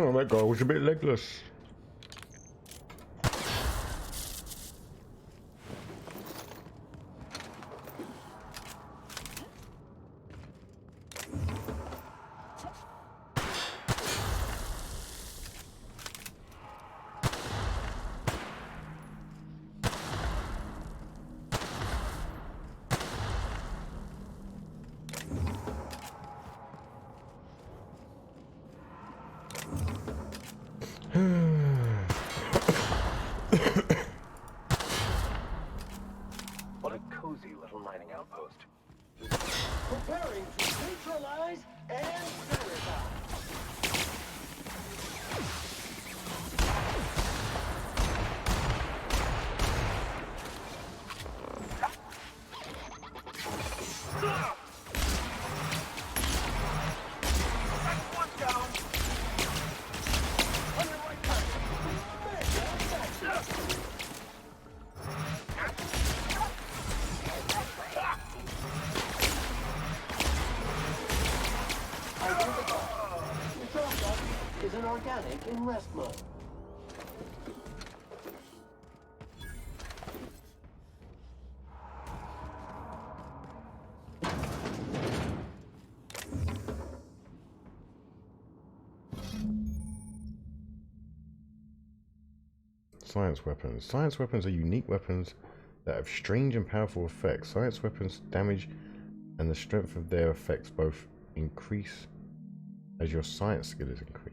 Oh, that guy was a bit legless. What a cozy little mining outpost. Preparing to neutralize and sanitize. Is an organic in rest mode. Science weapons. Science weapons are unique weapons that have strange and powerful effects. Science weapons damage and the strength of their effects both increase as your science skill is increased.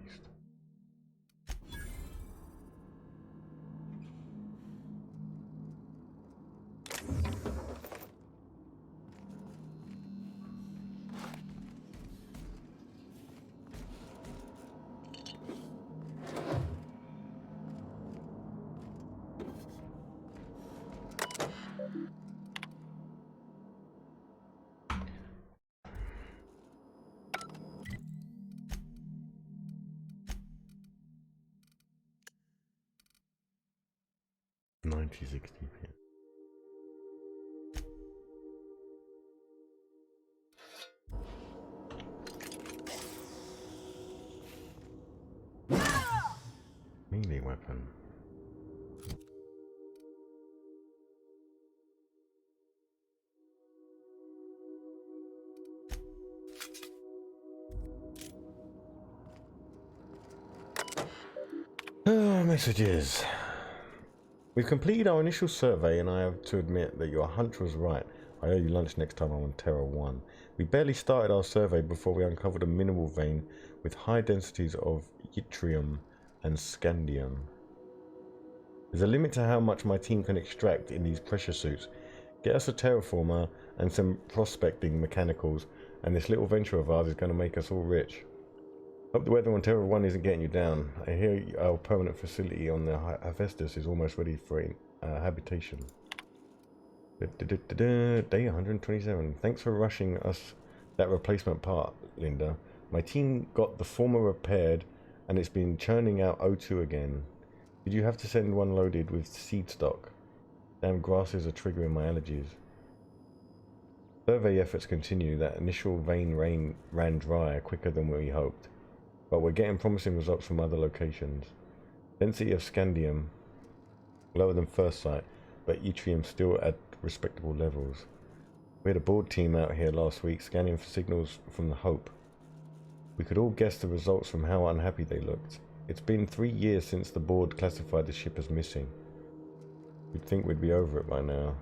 Melee weapon. Messages. We've completed our initial survey and I have to admit that your hunch was right. I owe you lunch next time I'm on Terra 1. We barely started our survey before we uncovered a mineral vein with high densities of yttrium and scandium. There's a limit to how much my team can extract in these pressure suits. Get us a terraformer and some prospecting mechanicals and this little venture of ours is going to make us all rich. Hope the weather on Terra 1 isn't getting you down. I hear our permanent facility on the Hephaestus is almost ready for habitation. Day 127. Thanks for rushing us that replacement part, Linda. My team got the former repaired and it's been churning out O2 again. Did you have to send one loaded with seed stock? Damn grasses are triggering my allergies. Survey efforts continue. That initial vein ran dry quicker than we hoped. But we're getting promising results from other locations. Density of scandium lower than first sight, but yttrium still at respectable levels. We had a board team out here last week scanning for signals from the Hope. We could all guess the results from how unhappy they looked. It's been 3 years since the board classified the ship as missing. You'd think we'd be over it by now.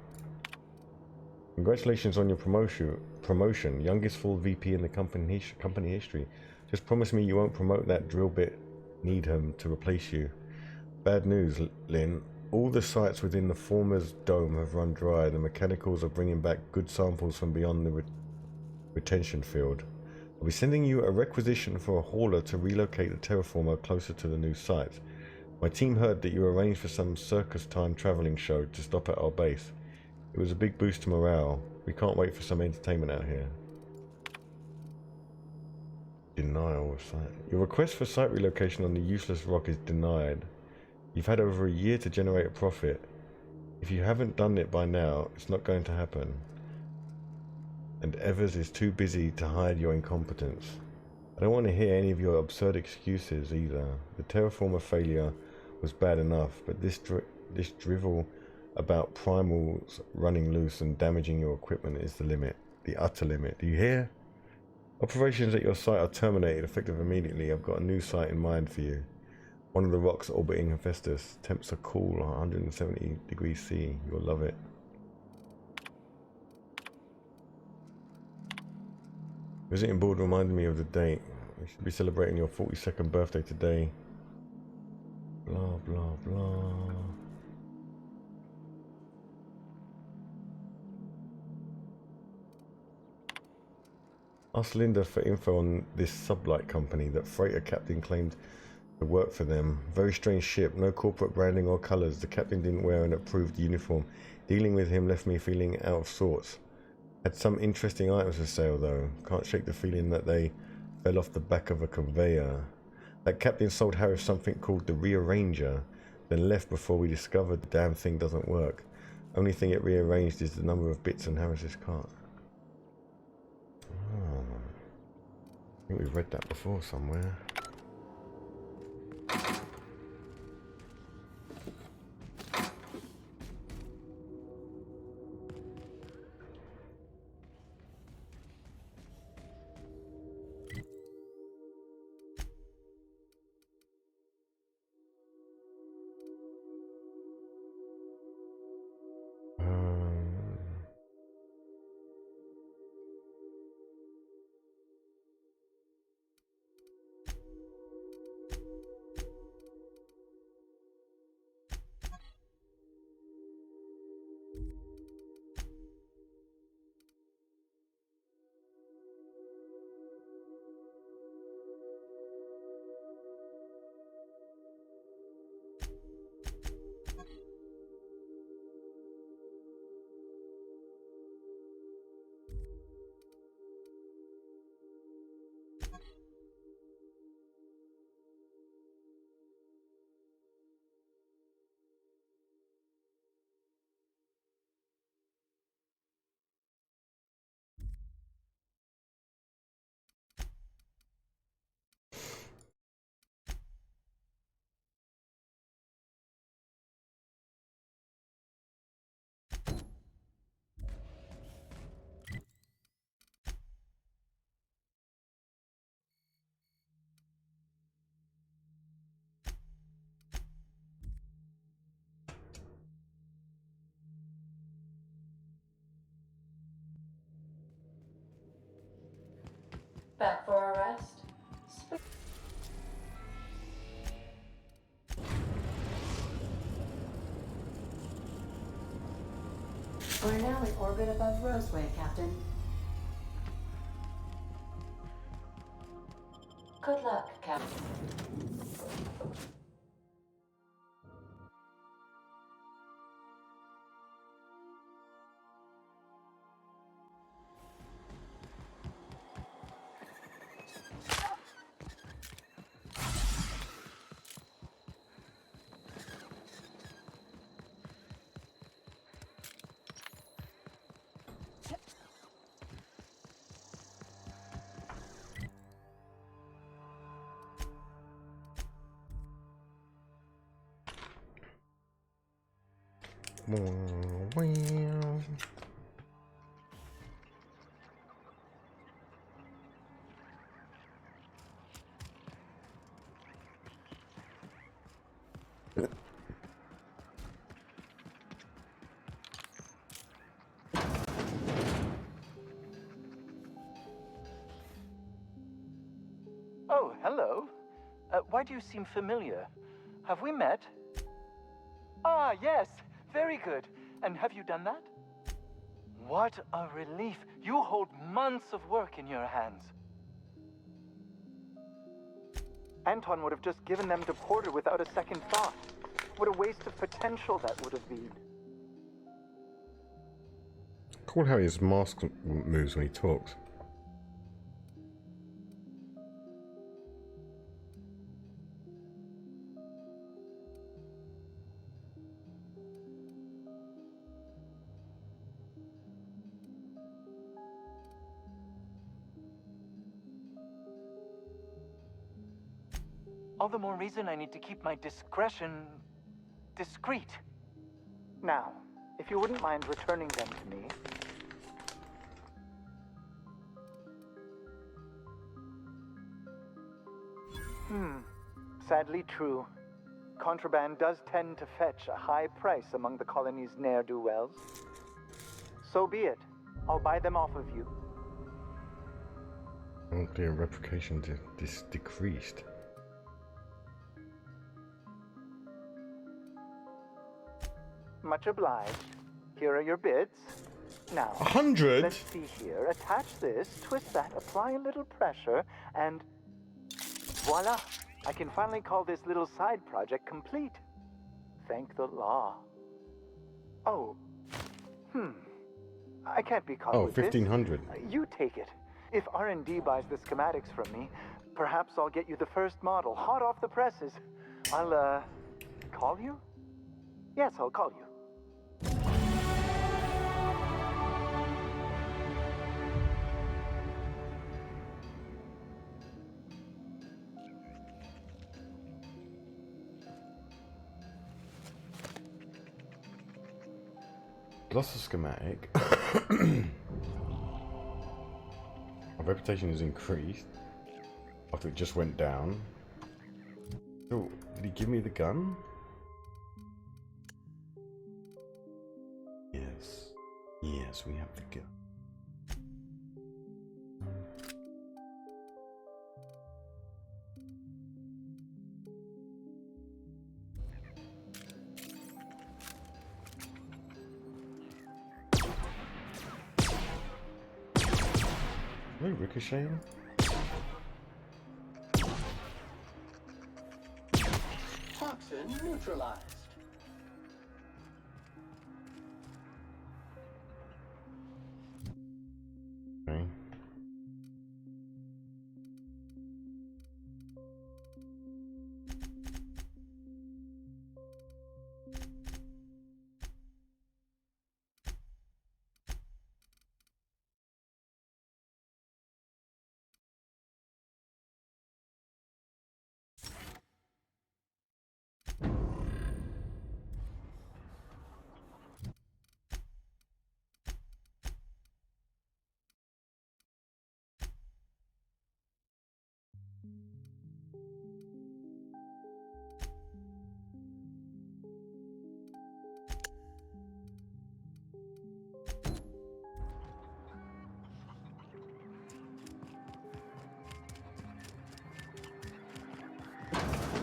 Congratulations on your promotion. Youngest full VP in the company history. Just promise me you won't promote that drill bit Needham to replace you. Bad news, Lynn. All the sites within the former's dome have run dry. The mechanicals are bringing back good samples from beyond the retention field. I'll be sending you a requisition for a hauler to relocate the terraformer closer to the new site. My team heard that you arranged for some circus time traveling show to stop at our base. It was a big boost to morale. We can't wait for some entertainment out here. Denial of site. Your request for site relocation on the useless rock is denied. You've had over a year to generate a profit. If you haven't done it by now, it's not going to happen. And Evers is too busy to hide your incompetence. I don't want to hear any of your absurd excuses either. The terraformer failure was bad enough, but this drivel about primals running loose and damaging your equipment is the limit. The utter limit. Do you hear? Operations at your site are terminated, effective immediately. I've got a new site in mind for you. One of the rocks orbiting Hephaestus. Temps are cool, 170 degrees C. You'll love it. Visiting board reminded me of the date. We should be celebrating your 42nd birthday today. Blah, blah, blah. Ask Linda for info on this sublight company that freighter captain claimed to work for them. Very strange ship, no corporate branding or colours. The captain didn't wear an approved uniform. Dealing with him left me feeling out of sorts. Had some interesting items for sale though. Can't shake the feeling that they fell off the back of a conveyor. That captain sold Harris something called the Rearranger, then left before we discovered the damn thing doesn't work. Only thing it rearranged is the number of bits in Harris's cart. Oh. I think we've read that before somewhere. Back for a rest? We're now in orbit above Roseway, Captain. Good luck, Captain. Oh, hello. Why do you seem familiar? Have we met? Ah, yes. Very good. And have you done that? What a relief. You hold months of work in your hands. Anton would have just given them to Porter without a second thought. What a waste of potential that would have been. Cool how his mask moves when he talks. All the more reason I need to keep my discretion discreet. Now, if you wouldn't mind returning them to me. Sadly true. Contraband does tend to fetch a high price among the colony's ne'er-do-wells. So be it. I'll buy them off of you. Unclear replication decreased. Much obliged. Here are your bids. Now, 100? let's see here. Attach this, twist that, apply a little pressure, and voila! I can finally call this little side project complete. Thank the law. Oh. I can't be caught with 1500. this. You take it. If R&D buys the schematics from me, perhaps I'll get you the first model, hot off the presses. I'll, call you? Yes, I'll call you. Lost the schematic. Our reputation is increased after it just went down. Oh, did he give me the gun? Yes. Yes, we have the gun. Are they ricocheting? Toxin neutralized. Okay.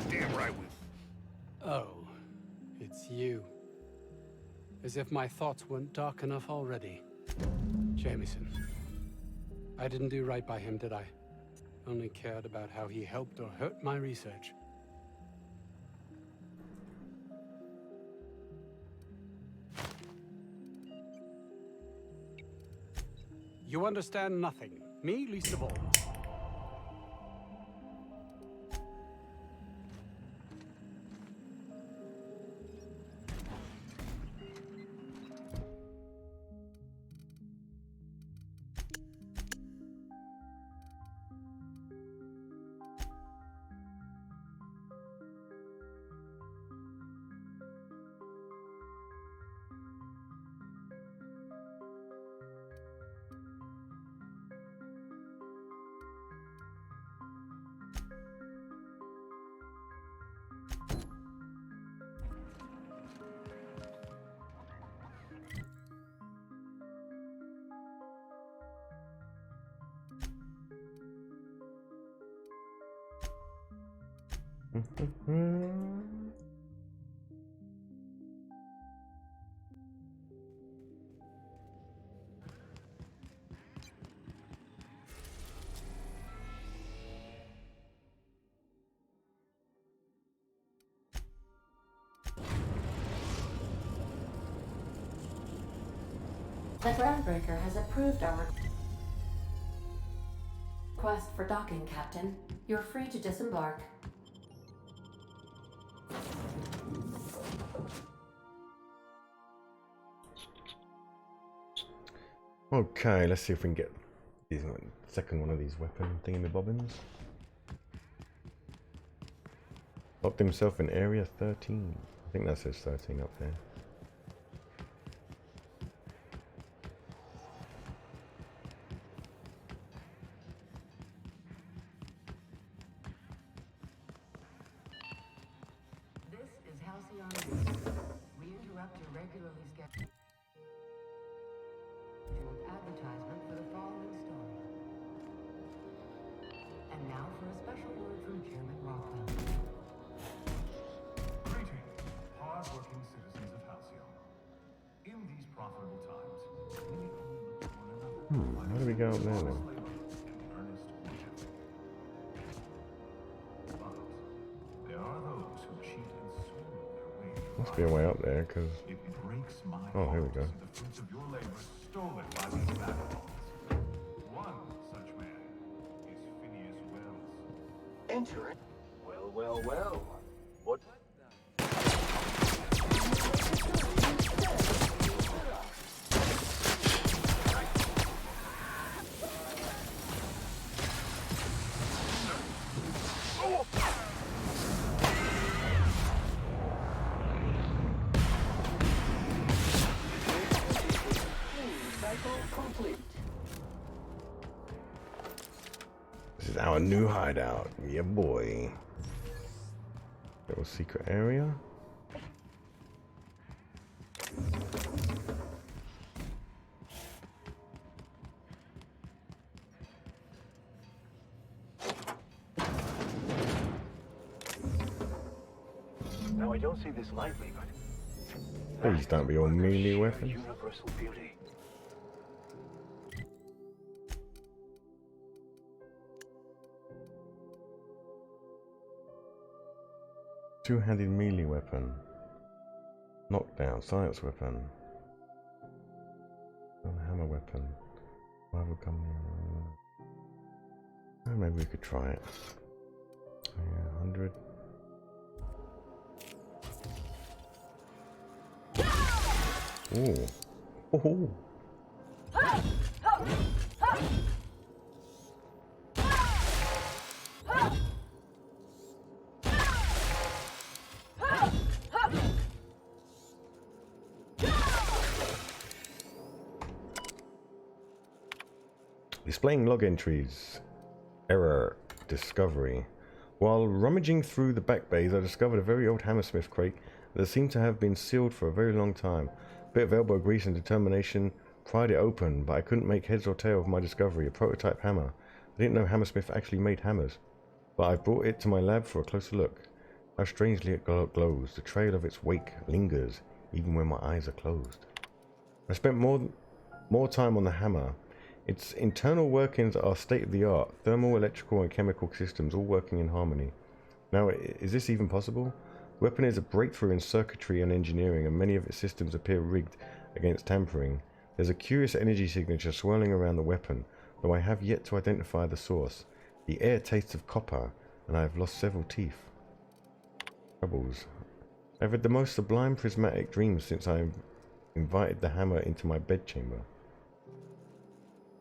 Damn right we... Oh, it's you. As if my thoughts weren't dark enough already. Jameson. I didn't do right by him, did I? Only cared about how he helped or hurt my research. You understand nothing. Me, least of all. The groundbreaker has approved our request for docking, Captain. You're free to disembark. Okay, let's see if we can get these second one of these weapon thingamabobbins. Locked himself in area 13. I think that says 13 up there. This is Halcyon. We interrupt your regularly scheduled advertisement for the following story. And now for a special word from Chairman Rockwell. Greetings, hard-working citizens of Halcyon. In these profitable times, we need only look to one another. How do we go up there now? Earnest work. But there are those who cheat and swindle their way. Must be a way up there, because... It breaks my oh, here we heart go. to see the fruits of your labor stolen by these vagabonds. One such man is Phineas Wells. Enter it. Well, well, well. What? Cycle complete. This is our new hideout. Yeah, boy. Little secret area. Now, I don't say this lightly, but Please don't be all melee weapons. universal beauty. Two-handed melee weapon. Knockdown, science weapon. Hammer weapon. Rival company. Oh, maybe we could try it. Yeah, 100. Ooh. Oh. Displaying log entries. Error. Discovery. While rummaging through the back bays, I discovered a very old hammersmith crate that seemed to have been sealed for a very long time. A bit of elbow grease and determination pried it open, but I couldn't make heads or tail of my discovery, a prototype hammer. I didn't know Hammersmith actually made hammers, but I brought it to my lab for a closer look. How strangely it glows. The trail of its wake lingers, even when my eyes are closed. I spent more time on the hammer. Its internal workings are state-of-the-art, thermal, electrical and chemical systems all working in harmony. Now, is this even possible? The weapon is a breakthrough in circuitry and engineering, and many of its systems appear rigged against tampering. There's a curious energy signature swirling around the weapon, though I have yet to identify the source. The air tastes of copper, and I have lost several teeth. Troubles. I've had the most sublime prismatic dreams since I invited the hammer into my bedchamber.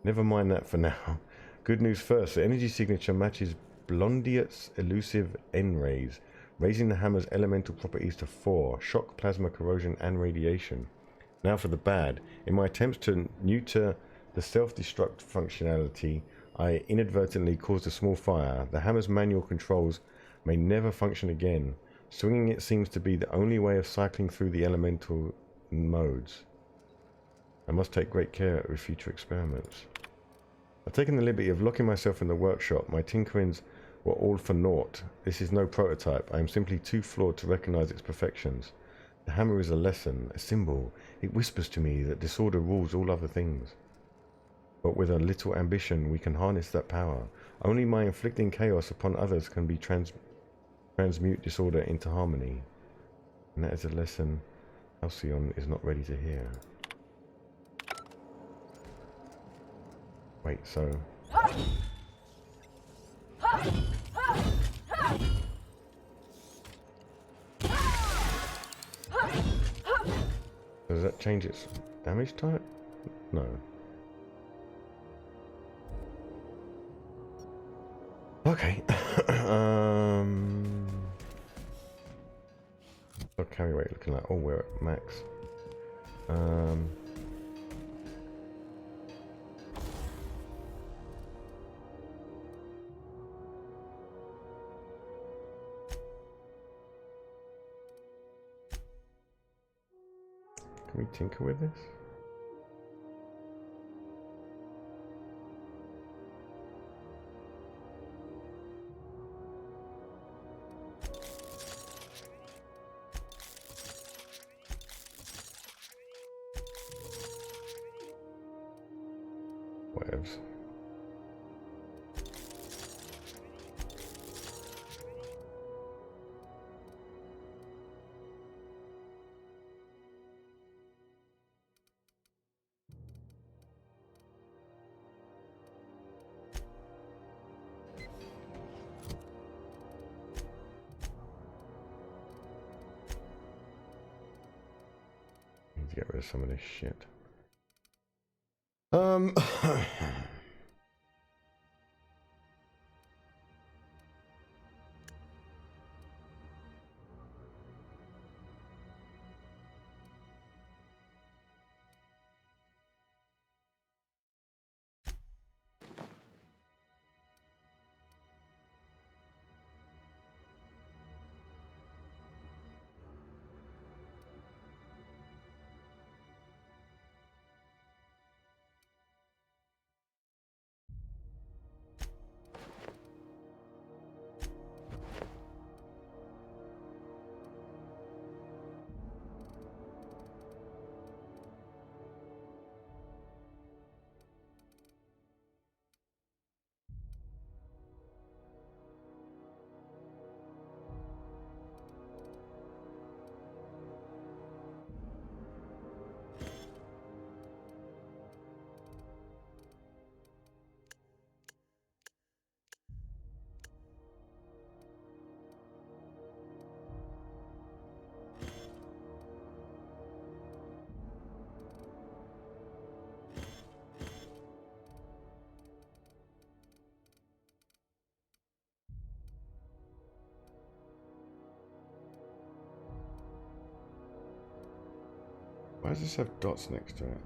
Never mind that for now. Good news first, the energy signature matches Blondiot's elusive N-rays, raising the hammer's elemental properties to 4, shock, plasma, corrosion and radiation. Now for the bad. In my attempts to neuter the self-destruct functionality, I inadvertently caused a small fire. The hammer's manual controls may never function again. Swinging it seems to be the only way of cycling through the elemental modes. I must take great care with future experiments. I've taken the liberty of locking myself in the workshop. My tinkerings were all for naught. This is no prototype. I am simply too flawed to recognize its perfections. The hammer is a lesson, a symbol. It whispers to me that disorder rules all other things. But with a little ambition, we can harness that power. Only my inflicting chaos upon others can be transmute disorder into harmony. And that is a lesson Halcyon is not ready to hear. Wait, so... Does that change its damage type? No. Okay. What carry weight looking like? Oh, we're at max. Can we tinker with this? Whatevs. Need to get rid of some of this shit. Why does this have dots next to it?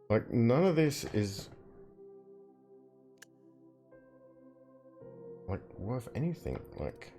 Like, none of this is like worth anything. Like,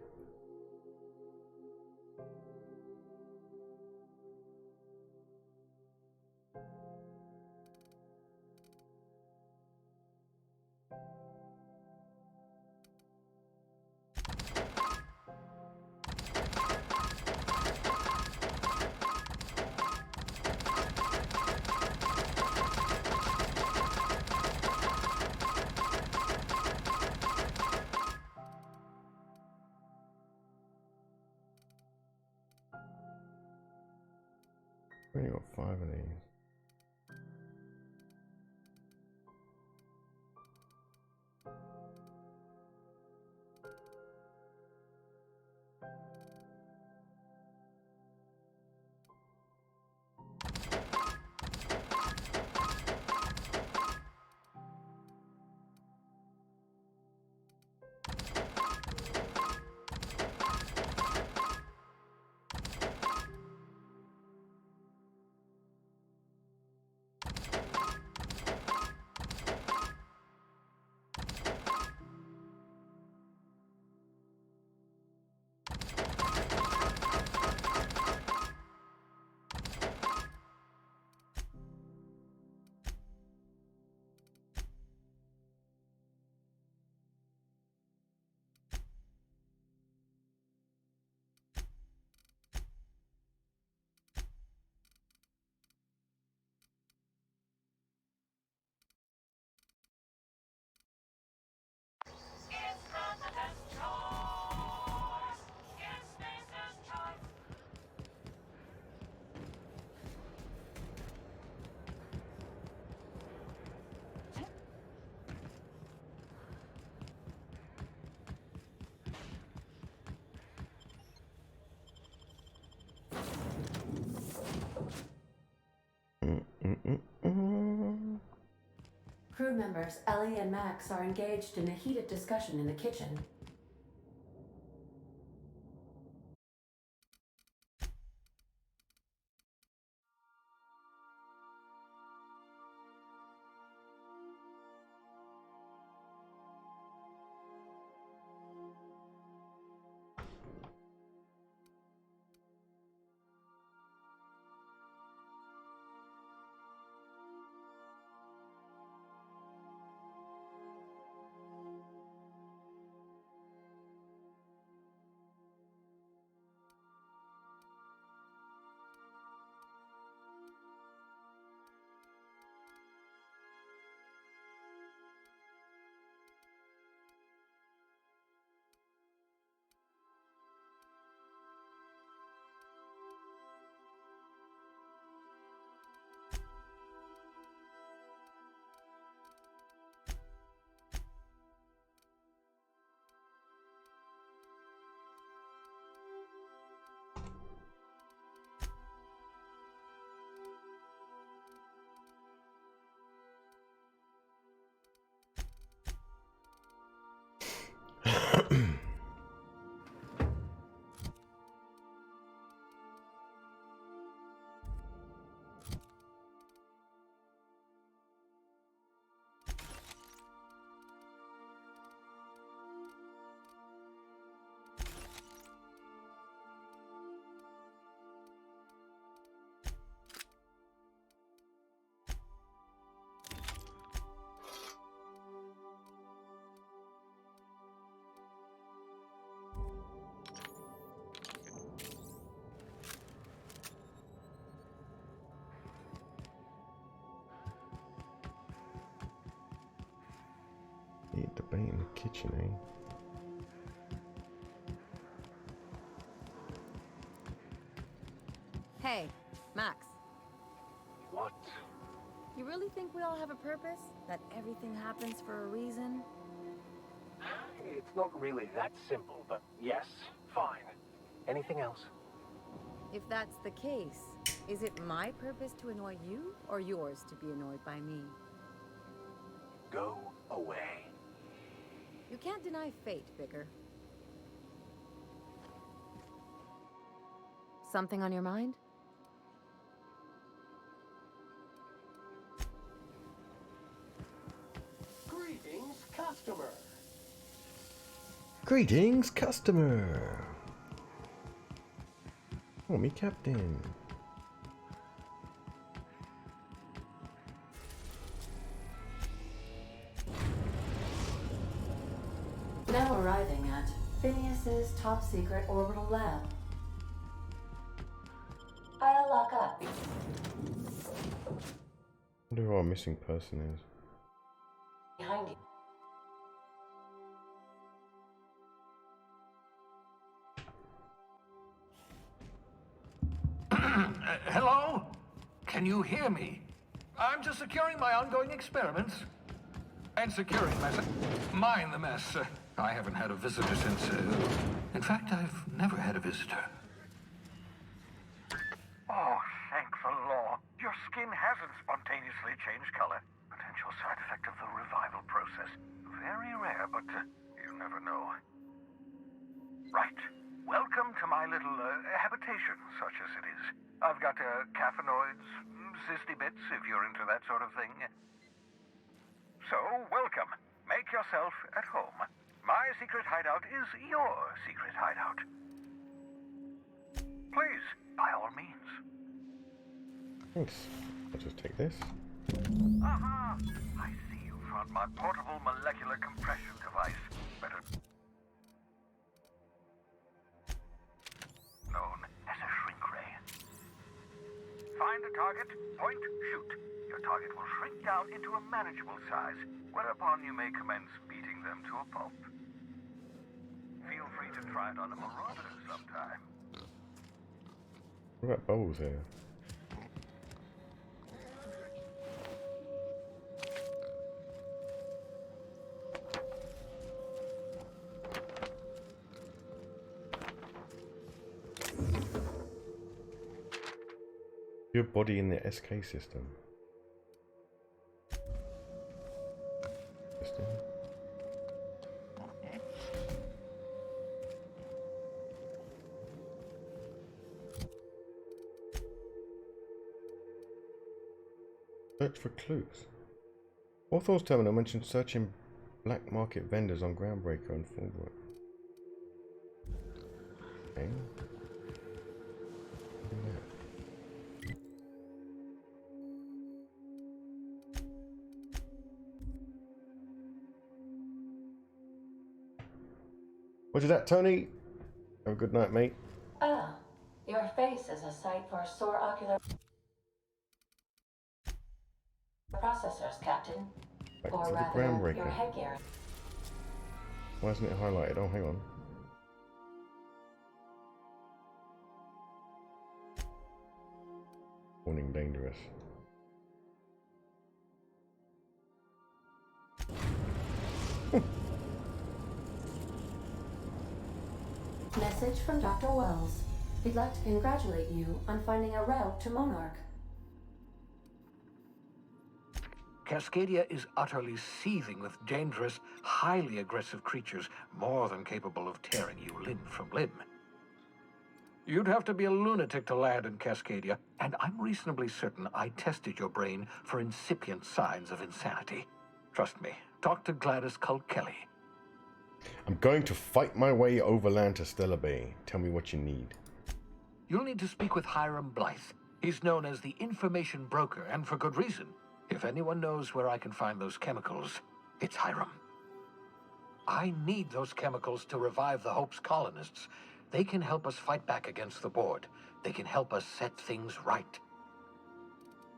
We only got 5 of these. Crew members Ellie and Max are engaged in a heated discussion in the kitchen. Eat the bait in the kitchen, eh? Hey, Max. What? You really think we all have a purpose? That everything happens for a reason? It's not really that simple, but yes, fine. Anything else? If that's the case, is it my purpose to annoy you, or yours to be annoyed by me? Go away. You can't deny fate, Vicar. Something on your mind? Greetings, customer. Greetings, customer. Oh, me captain. Now arriving at Phineas's top secret orbital lab. I'll lock up. I wonder who our missing person is. Behind you. Hello? Can you hear me? I'm just securing my ongoing experiments. And securing myself. Mind the mess. I haven't had a visitor since... in fact, I've never had a visitor. Oh, thank the law. Your skin hasn't spontaneously changed color. Potential side effect of the revival process. Very rare, but you never know. Right. Welcome to my little habitation, such as it is. I've got caffeinoids, cysty bits, if you're into that sort of thing. So, welcome. Make yourself at home. My secret hideout is your secret hideout. Please, by all means. Thanks. I'll just take this. Aha! I see you found my portable molecular compression device. Better known as a shrink ray. Find a target, point, shoot. Your target will shrink down into a manageable size, whereupon you may commence beating them to a pulp. Feel free to try it on a marauder sometime. What about bubbles here? Your body in the SK system. Interesting. Search for clues. Hawthorne's terminal mentioned searching black market vendors on Groundbreaker and Fulbrook. Okay. Roger that, Tony. Have a good night, mate. Ah, your face is a sight for sore ocular processors, Captain. Back Or to the rather, Groundbreaker. your headgear. Why isn't it highlighted? Oh, hang on. Warning dangerous. Message from Dr. Wells. He'd like to congratulate you on finding a route to Monarch. Cascadia is utterly seething with dangerous, highly aggressive creatures, more than capable of tearing you limb from limb. You'd have to be a lunatic to land in Cascadia, and I'm reasonably certain I tested your brain for incipient signs of insanity. Trust me, talk to Gladys Culkelly. I'm going to fight my way overland to Stellar Bay. Tell me what you need. You'll need to speak with Hiram Blythe. He's known as the information broker, and for good reason. If anyone knows where I can find those chemicals, it's Hiram. I need those chemicals to revive the Hope's colonists. They can help us fight back against the board. They can help us set things right.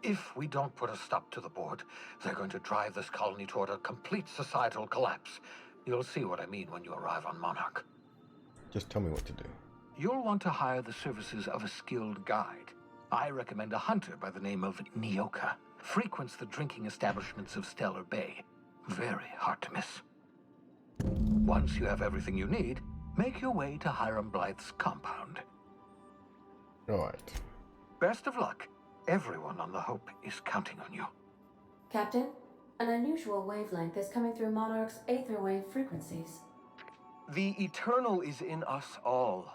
If we don't put a stop to the board, they're going to drive this colony toward a complete societal collapse. You'll see what I mean when you arrive on Monarch. Just tell me what to do. You'll want to hire the services of a skilled guide. I recommend a hunter by the name of Nyoka. Frequents the drinking establishments of Stellar Bay. Very hard to miss. Once you have everything you need, make your way to Hiram Blythe's compound. Alright. Best of luck. Everyone on the Hope is counting on you. Captain, an unusual wavelength is coming through Monarch's aether wave frequencies. The eternal is in us all.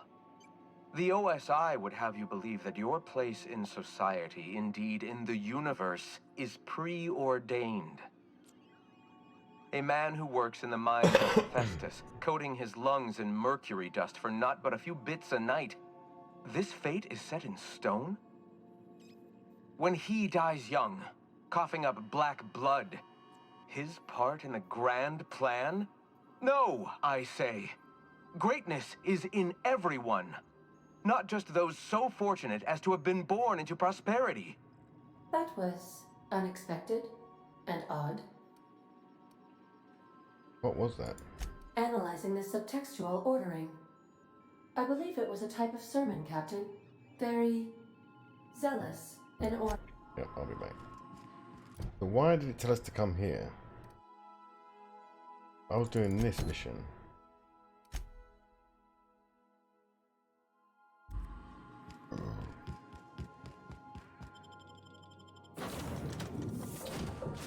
The OSI would have you believe that your place in society, indeed in the universe, is preordained. A man who works in the mines of Hephaestus, coating his lungs in mercury dust for not but a few bits a night. This fate is set in stone? When he dies young, coughing up black blood, his part in the grand plan? No, I say. Greatness is in everyone. Not just those so fortunate as to have been born into prosperity. That was unexpected and odd. What was that? Analyzing the subtextual ordering. I believe it was a type of sermon, Captain. Very zealous in order. Yeah, I'll be back. So why did it tell us to come here? I was doing this mission.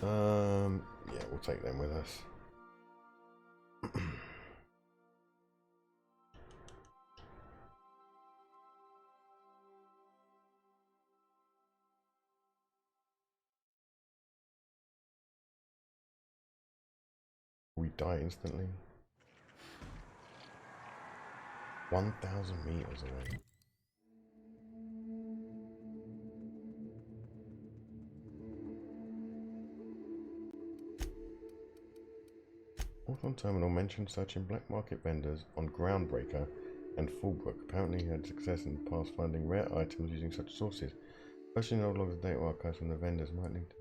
Yeah, we'll take them with us. We die instantly. 1,000 meters away. Hawthorne Terminal mentioned searching black market vendors on Groundbreaker and Fullbrook. Apparently he had success in the past finding rare items using such sources. Questioning no longer data archives from the vendors might lead to...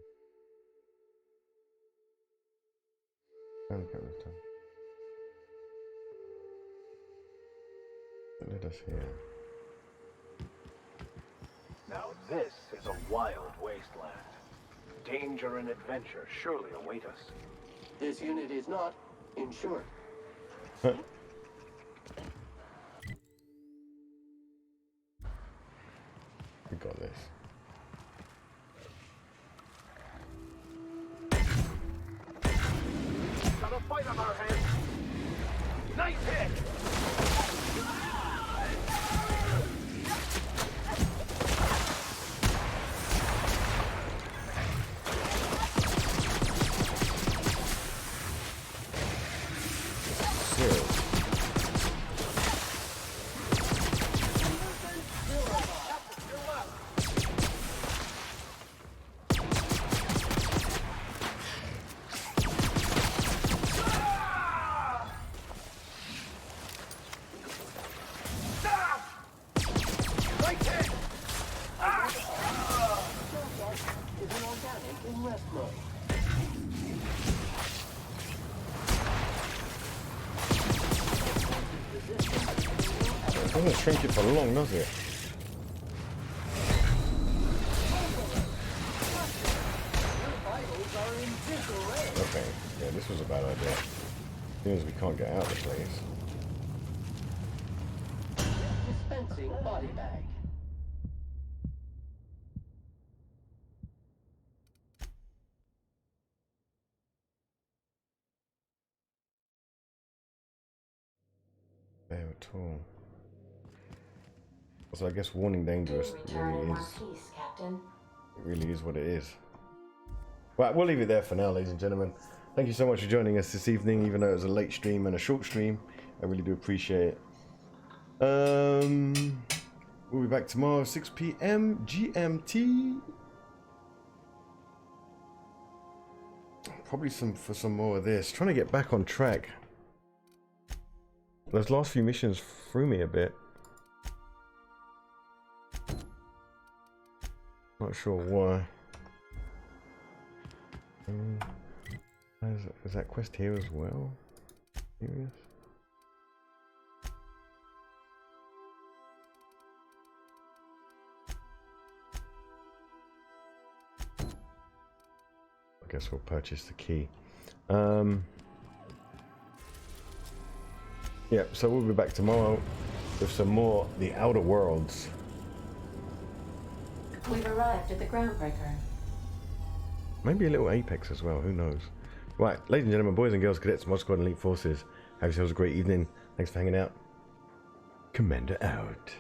It led us here. Now this is a wild wasteland. Danger and adventure surely await us. This unit is not insured. We got this. Got a fight on our hands. Nice hit! Doesn't shrink it for long, does it? Okay, yeah, this was a bad idea. As soon as we can't get out of the place. Dispensing body bag. There at all. So I guess warning dangerous really is. Captain. It really is what it is. Right, we'll leave it there for now, ladies and gentlemen. Thank you so much for joining us this evening, even though it was a late stream and a short stream. I really do appreciate it. We'll be back tomorrow, 6 p.m. GMT. Probably for some more of this. Trying to get back on track. Those last few missions threw me a bit. Not sure why. Is that quest here as well? Serious? I guess we'll purchase the key. Yeah, so we'll be back tomorrow with some more The Outer Worlds. We've arrived at the Groundbreaker. Maybe a little Apex as well, who knows. Right, ladies and gentlemen, boys and girls, cadets, mod squad and elite forces, have yourselves a great evening. Thanks for hanging out. Commander out.